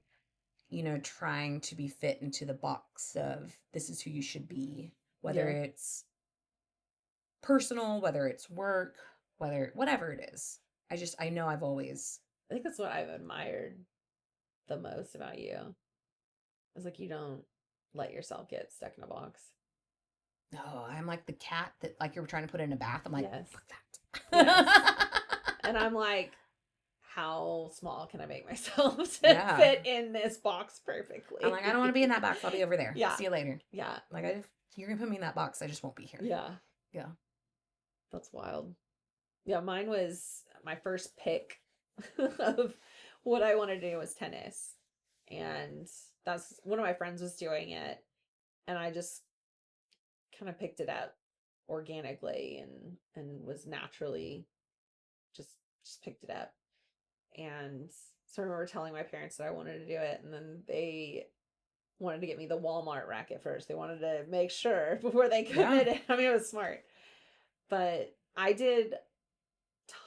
trying to be fit into the box of this is who you should be, whether it's personal, whether it's work, whatever it is. I know I've always... I think that's what I've admired the most about you. It's like, you don't let yourself get stuck in a box. No, I'm like the cat that, like, you were trying to put in a bath. I'm like, fuck that. Yes. And I'm like, how small can I make myself to fit in this box perfectly? I'm like, I don't want to be in that box. I'll be over there. Yeah. See you later. Yeah. Like, you're going to put me in that box. I just won't be here. Yeah. Yeah. That's wild. Yeah, mine was my first pick of what I wanted to do was tennis. And that's one of my friends was doing it. And I just kind of picked it up organically and was naturally just picked it up. And so I remember telling my parents that I wanted to do it, and then they wanted to get me the Walmart racket first. They wanted to make sure before they committed. I mean, it was smart. But I did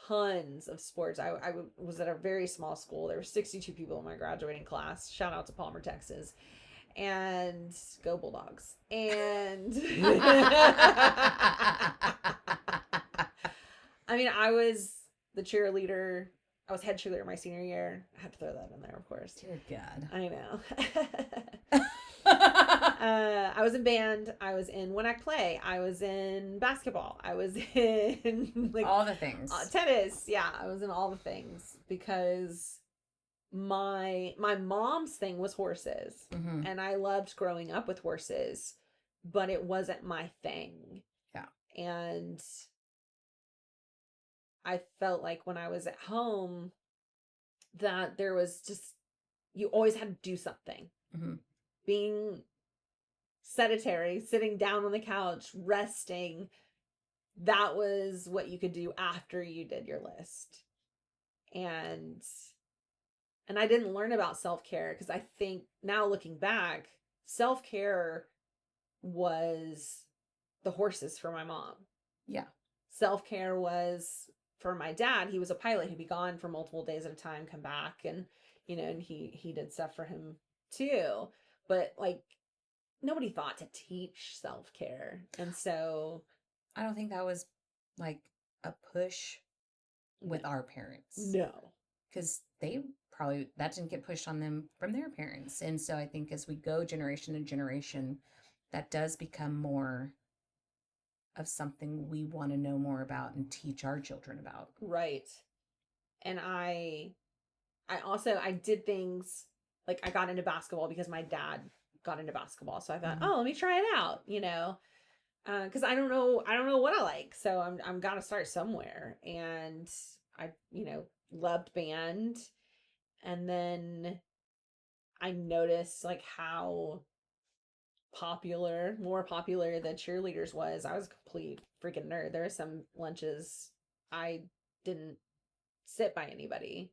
tons of sports. I was at a very small school. There were 62 people in my graduating class. Shout out to Palmer, Texas. And go Bulldogs. And I mean, I was the cheerleader. I was head cheerleader my senior year. I had to throw that in there, of course. Dear God. I know. I was in band. I was in When Act Play. I was in basketball. I was in like all the things. Tennis. Yeah, I was in all the things because my mom's thing was horses, and I loved growing up with horses, but it wasn't my thing. Yeah, and I felt like when I was at home that there was just, you always had to do something. Being sedentary, sitting down on the couch, resting, that was what you could do after you did your list. And I didn't learn about self-care because I think now looking back, self-care was the horses for my mom. Yeah. Self-care was for my dad. He was a pilot. He'd be gone for multiple days at a time, come back, and and he did stuff for him too. But like, nobody thought to teach self-care. And so I don't think that was like a push with our parents. No. Because they probably, that didn't get pushed on them from their parents. And so I think as we go generation to generation, that does become more of something we want to know more about and teach our children about. Right. And I did things like I got into basketball because my dad got into basketball. So I thought, oh, let me try it out, because I don't know what I like. So I'm gotta start somewhere. And I, loved band. And then I noticed like how more popular the cheerleaders was. I was a complete freaking nerd. There are some lunches I didn't sit by anybody.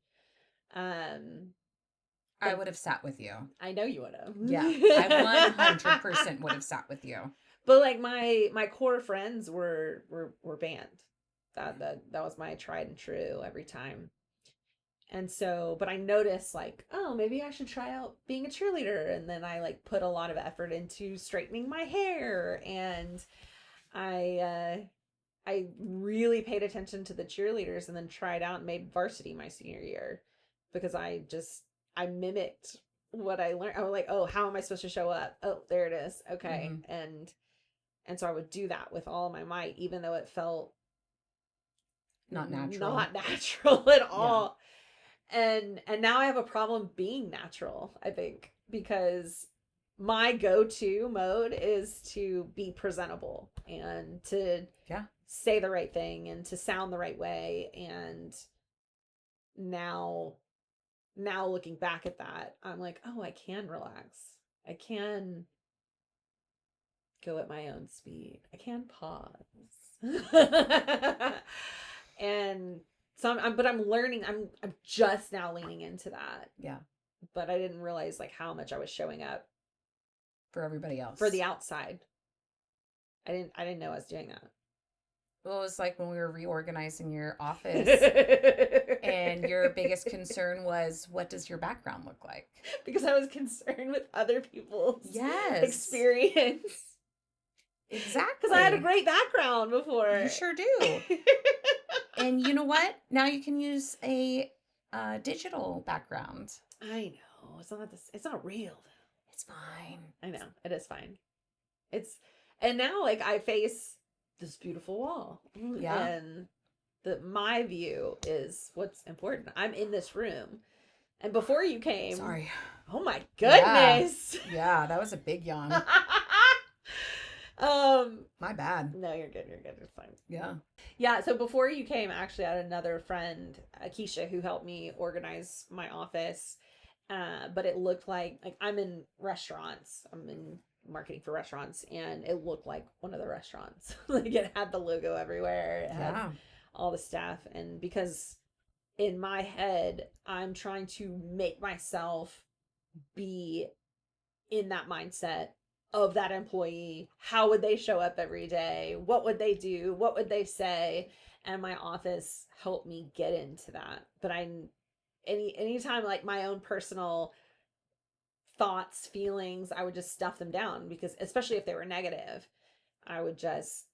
I would have sat with you. I know you would have. Yeah, I 100% would have sat with you. But like my core friends were band. That was my tried and true every time. And so, but I noticed like, oh, maybe I should try out being a cheerleader. And then I like put a lot of effort into straightening my hair, and I really paid attention to the cheerleaders, and then tried out and made varsity my senior year because I mimicked what I learned. I was like, oh, how am I supposed to show up? Oh, there it is. Okay. And so I would do that with all my might, even though it felt not natural at all. Yeah. And now I have a problem being natural, I think, because my go-to mode is to be presentable and to say the right thing and to sound the right way. And now looking back at that, I'm like, oh, I can relax. I can go at my own speed. I can pause. And so I'm learning. I'm just now leaning into that. Yeah. But I didn't realize like how much I was showing up for everybody else. For the outside. I didn't know I was doing that. Well, it was like when we were reorganizing your office and your biggest concern was, what does your background look like? Because I was concerned with other people's experience. Exactly. Because I had a great background before. You sure do. And you know what? Now you can use a digital background. I know. It's not real though. It's fine. I know. It is fine. And now like I face this beautiful wall. Yeah. And my view is what's important. I'm in this room. And before you came, Sorry. oh my goodness. Yeah, that was a big yawn. My bad. No, you're good. You're good. It's fine. Yeah. Yeah. So before you came, actually, I had another friend, Keisha, who helped me organize my office. But it looked like I'm in restaurants. I'm in marketing for restaurants, and it looked like one of the restaurants. Like it had the logo everywhere. It had all the stuff, and because in my head, I'm trying to make myself be in that mindset of that employee. How would they show up every day? What would they do? What would they say? And my office helped me get into that. But anytime like my own personal thoughts, feelings, I would just stuff them down, because especially if they were negative, I would just,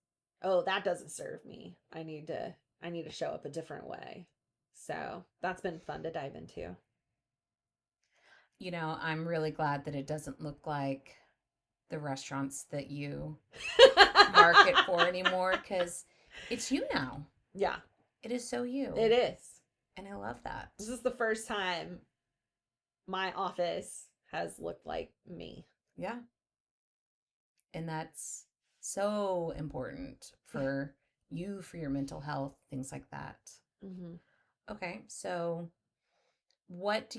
oh, that doesn't serve me. I need to show up a different way. So that's been fun to dive into. You know, I'm really glad that it doesn't look like the restaurants that you market for anymore, because it's you now. Yeah. It is so you. It is. And I love that. This is the first time my office has looked like me. Yeah. And that's so important for you, for your mental health, things like that. Mm-hmm. Okay, so what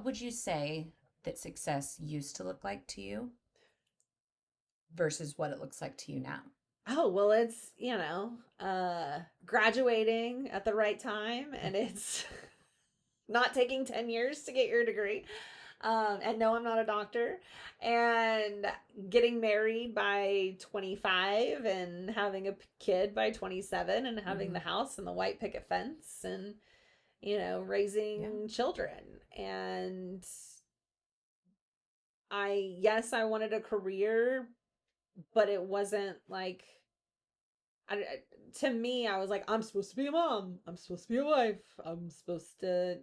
would you say that success used to look like to you versus what it looks like to you now? Oh, well, it's, graduating at the right time, and it's not taking 10 years to get your degree. And no, I'm not a doctor. And getting married by 25 and having a kid by 27 and having the house and the white picket fence and, raising children. And I wanted a career, but it wasn't like, to me, I was like, I'm supposed to be a mom. I'm supposed to be a wife. I'm supposed to,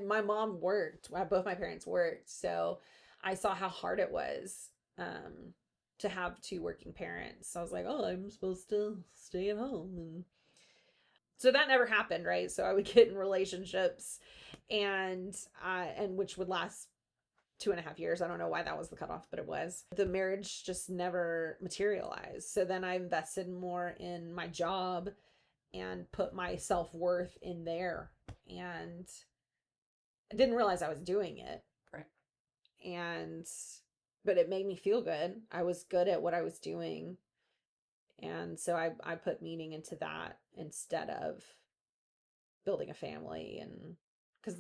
my mom worked. Both my parents worked, so I saw how hard it was to have two working parents. So I was like, oh, I'm supposed to stay at home, and so that never happened, right? So I would get in relationships, and which would last 2.5 years. I don't know why that was the cutoff, but it was. The marriage just never materialized. So then I invested more in my job and put my self-worth in there, and I didn't realize I was doing it. Right. But it made me feel good. I was good at what I was doing. And so I put meaning into that instead of building a family. And because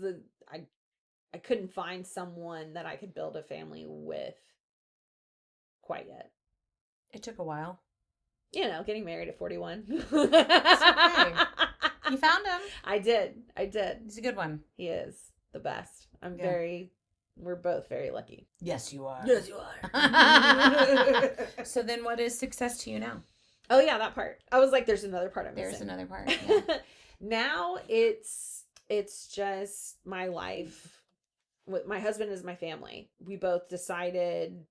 I couldn't find someone that I could build a family with quite yet. It took a while. Getting married at 41. It's okay. You found him. I did. He's a good one. He is the best. We're both very lucky. Yes, you are. Yes, you are. So then what is success to you now? Oh, yeah, that part. I was like, there's another part I'm missing. There's another part. Yeah. Now it's just my life. My husband is my family. We both decided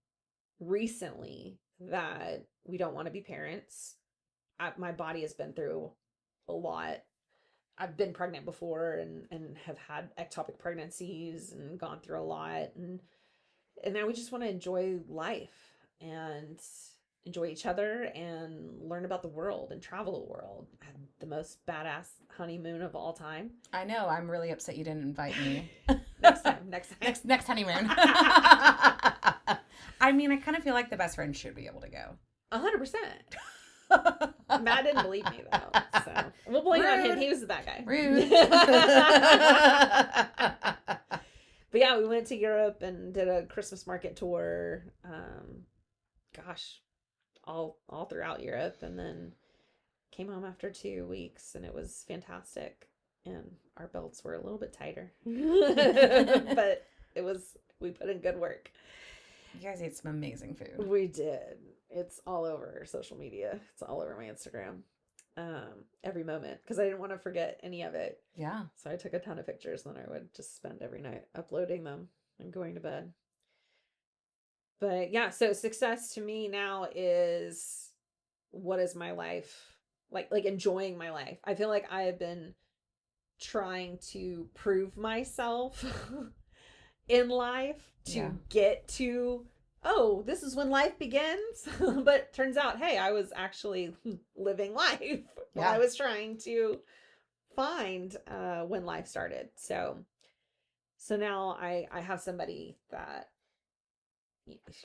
recently that we don't want to be parents. My body has been through a lot. I've been pregnant before and have had ectopic pregnancies and gone through a lot. And now we just want to enjoy life and enjoy each other and learn about the world and travel the world. I had the most badass honeymoon of all time. I know. I'm really upset you didn't invite me. Next time. Next honeymoon. I mean, I kind of feel like the best friend should be able to go. 100%. Matt didn't believe me though, so we'll blame it on him. He was the bad guy. Rude. But yeah, we went to Europe and did a Christmas market tour. All throughout Europe, and then came home after 2 weeks, and it was fantastic. And our belts were a little bit tighter, but we put in good work. You guys ate some amazing food. We did. It's all over social media. It's all over my Instagram. Every moment, because I didn't want to forget any of it. Yeah. So I took a ton of pictures, and then I would just spend every night uploading them and going to bed. But yeah, so success to me now is, what does my life like enjoying my life. I feel like I have been trying to prove myself in life to Yeah. get to, oh, this is when life begins. But turns out, hey, I was actually living life while I Yeah. was trying to find when life started. So now I have somebody that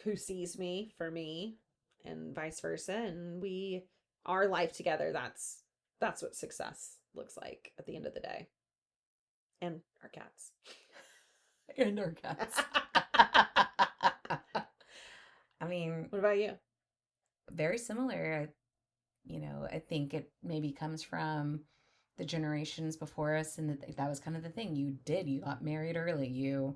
who sees me for me and vice versa, and we our life together. That's what success looks like at the end of the day. And our cats. And our cats. I mean, What about you? very similar. I think it maybe comes from the generations before us, and that was kind of the thing. You got married early. You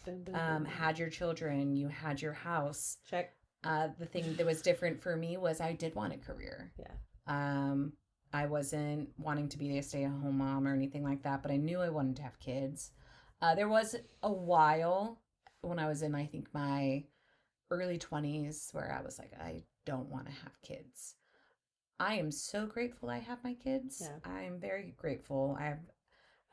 Boom, boom, boom, boom. had your children. You had your house. Check. The thing that was different for me was I did want a career. Yeah. I wasn't wanting to be a stay-at-home mom or anything like that, but I knew I wanted to have kids. There was a while when I was in, I think, my early 20s where I was like, I don't want to have kids. I am so grateful I have my kids. Yeah. I'm very grateful. I have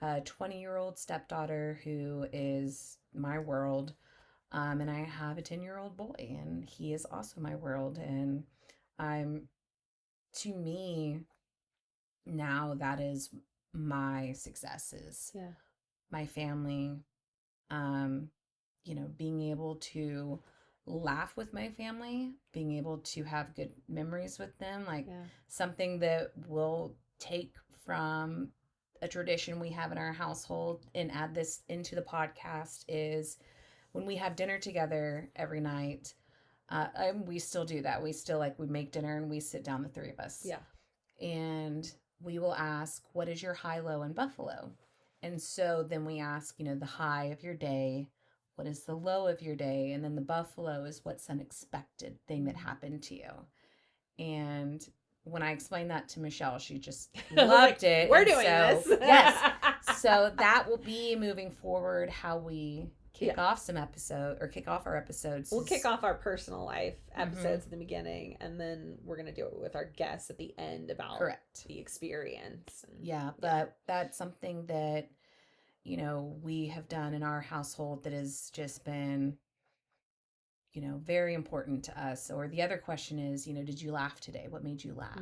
a 20-year-old stepdaughter who is my world. And I have a 10-year-old boy, and he is also my world. And to me, now that is my successes. Yeah. My family, um, being able to laugh with my family, being able to have good memories with them, like Yeah. something that we'll take from a tradition we have in our household and add this into the podcast is when we have dinner together every night. And we still do that. We still we make dinner and we sit down, the three of us. Yeah. And we will ask, what is your high, low, and Buffalo? And so then we ask, the high of your day, what is the low of your day? And then the Buffalo is what's unexpected thing that happened to you. And when I explained that to Michelle, she just loved it. We're doing this. Yes. So that will be moving forward how we kick Yeah. off our episodes. We'll kick off our personal life episodes at the beginning, and then we're going to do it with our guests at the end about Correct. the experience. Yeah, but that's something that, we have done in our household that has just been, very important to us. Or the other question is, did you laugh today? What made you laugh?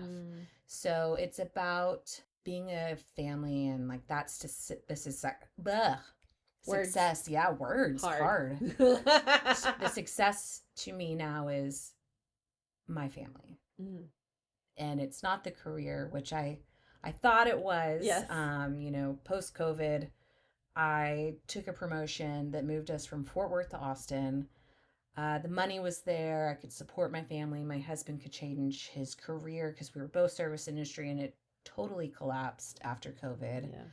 So it's about being a family, and that's success. Yeah, words. Hard. The success to me now is my family. And it's not the career, which I thought it was. Yes. Post-COVID, I took a promotion that moved us from Fort Worth to Austin. The money was there. I could support my family. My husband could change his career because we were both service industry, and it totally collapsed after COVID. Yeah.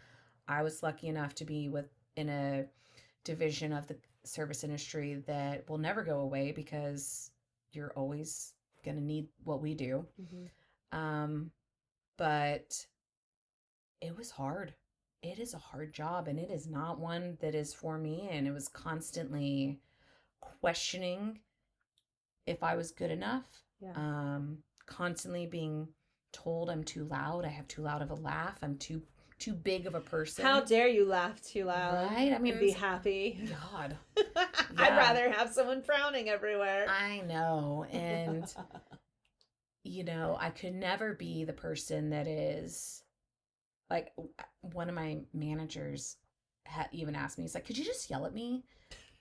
I was lucky enough to be in a division of the service industry that will never go away because you're always going to need what we do. But it was hard. It is a hard job, and it is not one that is for me. And it was constantly questioning if I was good enough. Yeah. Constantly being told I'm too loud. I have too loud of a laugh. I'm too big of a person. How dare you laugh too loud? Right? I mean, and be happy. God. I'd rather have someone frowning everywhere. I know. And, I could never be the person that is like one of my managers even asked me, he's like, could you just yell at me?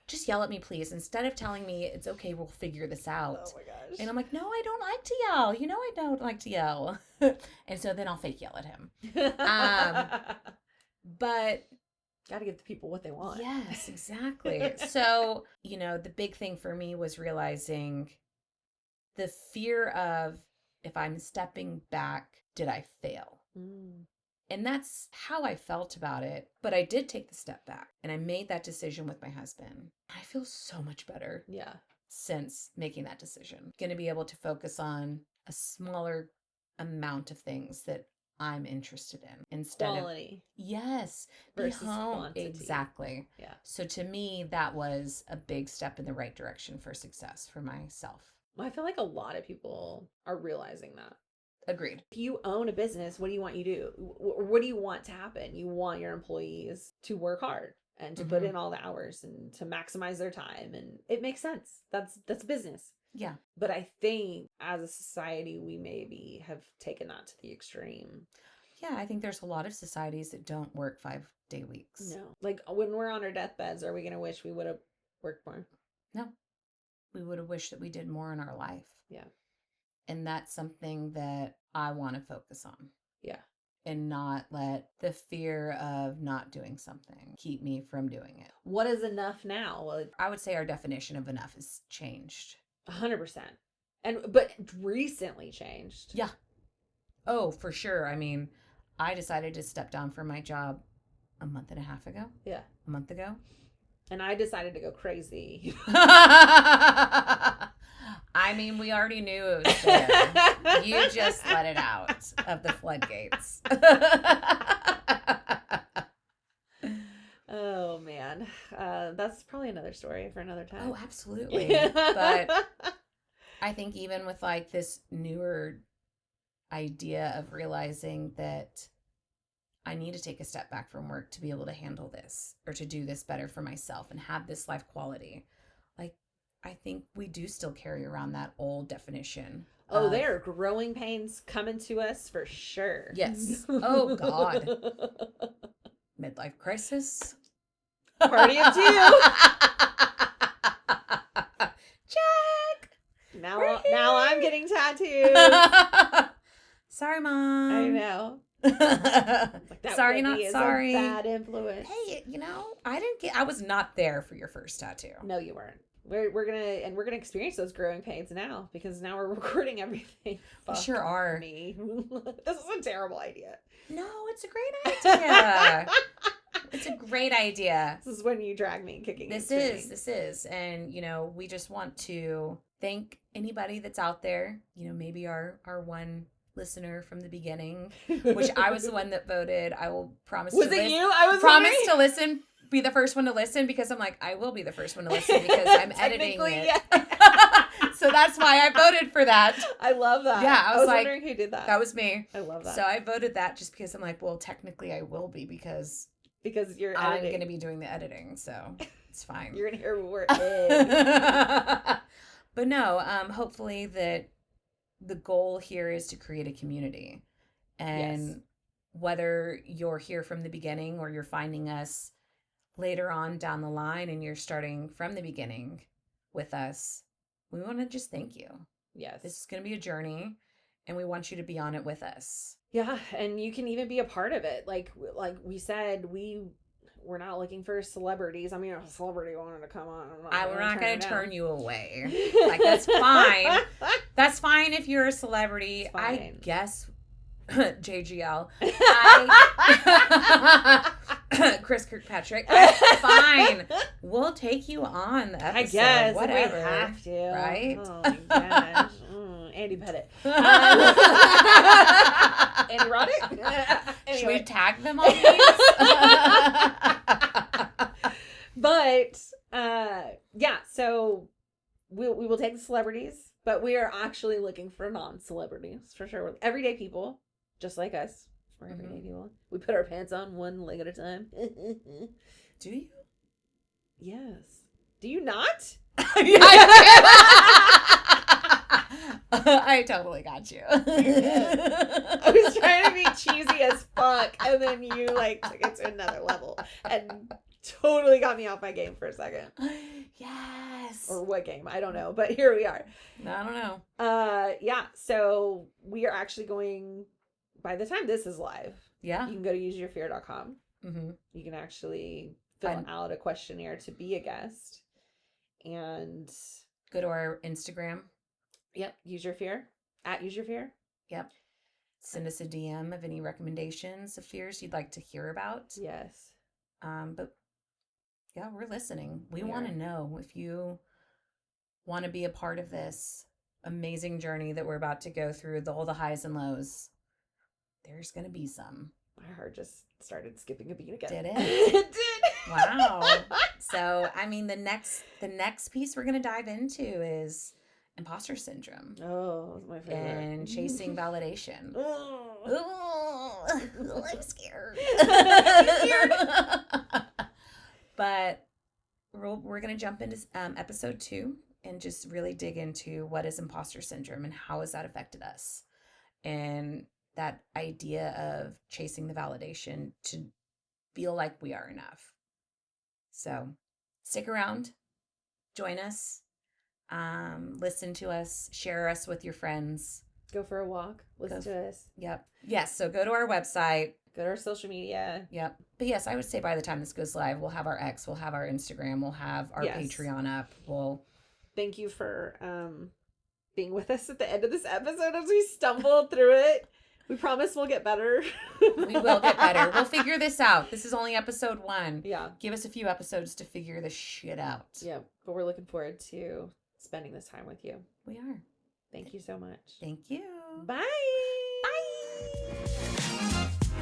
Just yell at me, please. Instead of telling me it's okay, we'll figure this out. Oh my gosh. And I'm like, no, I don't like to yell. I don't like to yell. And so then I'll fake yell at him. But gotta give the people what they want. Yes, exactly. So, the big thing for me was realizing the fear of, if I'm stepping back, did I fail? And that's how I felt about it. But I did take the step back, and I made that decision with my husband. I feel so much better. Yeah. Since making that decision. Going to be able to focus on a smaller amount of things that I'm interested in instead quality. Yes. Versus quantity. Exactly. Yeah. So to me, that was a big step in the right direction for success for myself. Well, I feel like a lot of people are realizing that. Agreed. If you own a business, what do you want you to do? What do you want to happen? You want your employees to work hard and to put in all the hours and to maximize their time. And it makes sense. That's business. Yeah. But I think as a society, we maybe have taken that to the extreme. Yeah, I think there's a lot of societies that don't work 5-day weeks. No. Like when we're on our deathbeds, are we going to wish we would have worked more? No. We would have wished that we did more in our life. Yeah. And that's something that I want to focus on. Yeah. And not let the fear of not doing something keep me from doing it. What is enough now? Well, I would say our definition of enough has changed. 100%. But recently changed. Yeah. Oh, for sure. I mean, I decided to step down from my job a month and a half ago. Yeah. A month ago. And I decided to go crazy. I mean, we already knew it was there. You just let it out of the floodgates. Oh, man. That's probably another story for another time. Oh, absolutely. But I think even with like this newer idea of realizing that I need to take a step back from work to be able to handle this or to do this better for myself and have this life quality. Like, I think we do still carry around that old definition. Oh, there are growing pains coming to us for sure. Yes. Oh, God. Midlife crisis. Party of two. Check. Now I'm getting tattoos. Sorry, Mom. I know. Like, That sorry, Whitney not is sorry. A bad influence. Hey, I was not there for your first tattoo. No, you weren't. We're gonna experience those growing pains now because now we're recording everything. We sure are. Me. This is a terrible idea. No, it's a great idea. It's a great idea. This is when you drag me kicking. This is. And, we just want to thank anybody that's out there, maybe our one listener from the beginning, which I was the one that voted. I will promise Was to it listen. you? I was promise wondering. to listen, be the first one to listen because I'm like, I will be the first one to listen because I'm editing it. Yeah. So that's why I voted for that. I love that. Yeah, I was like, wondering who did that. That was me. I love that. So I voted that just because I'm like, well, technically I will be because you're I'm editing. going to be doing the editing. So it's fine. You're going to hear we're in. But no, hopefully that the goal here is to create a community. And Yes. whether you're here from the beginning or you're finding us later on down the line and you're starting from the beginning with us, we want to just thank you. Yes. This is going to be a journey and we want you to be on it with us. Yeah, and you can even be a part of it. Like we said, we're not looking for celebrities. I mean, if a celebrity wanted to come on, We're not going to turn turn you away. Like, that's fine. That's fine if you're a celebrity. It's fine. I guess JGL. Chris Kirkpatrick. Fine. We'll take you on the episode. I guess Whatever. we have to, Right? Oh my gosh. Andy Pettit. Andy Roddick. Should we Anyway. tag them on these? But yeah, so we will take the celebrities, but we are actually looking for non-celebrities for sure. We're everyday people, just like us. We're everyday people. We put our pants on one leg at a time. Do you? Yes. Do you not? Yeah, I totally got you. I was trying to be cheesy as fuck, and then you took it to another level and totally got me off my game for a second. Yes. Or what game? I don't know, but here we are. I don't know. Yeah. So we are actually going. By the time this is live, Yeah. you can go to useyourfear.com. Mm-hmm. You can actually fill out a questionnaire to be a guest, and Go to our Instagram. yep, use your fear at use your fear. Yep. Send us a DM of any recommendations of fears you'd like to hear about. Yes. But yeah, we're listening. We We want to are. know if you want to be a part of this amazing journey that we're about to go through, all the highs and lows. There's going to be some. My heart just started skipping a beat again. Did it? It did. Wow. So, I mean, the next piece we're going to dive into is imposter syndrome Oh, my favorite. and chasing validation. Oh. I'm scared. I'm But we're going to jump into episode 2 and just really dig into what is imposter syndrome and how has that affected us. And that idea of chasing the validation to feel like we are enough. So stick around, join us, listen to us, share us with your friends. Go for a walk. Listen to us. Yep. Yes. So go to our website. Go to our social media. Yep. But yes, I would say by the time this goes live, we'll have our X, we'll have our Instagram, we'll have our Patreon up. Thank you for being with us at the end of this episode as we stumbled through it. We promise we'll get better. We will get better. We'll figure this out. This is only episode 1. Yeah. Give us a few episodes to figure this shit out. Yeah. But we're looking forward to spending this time with you. We are. Thank you so much. Thank you. Bye. Bye.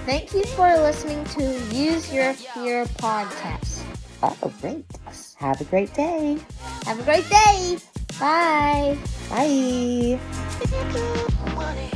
Thank you for listening to Use Your Fear podcast. Oh, great. Have a great day. Have a great day. Bye. Bye. Bye.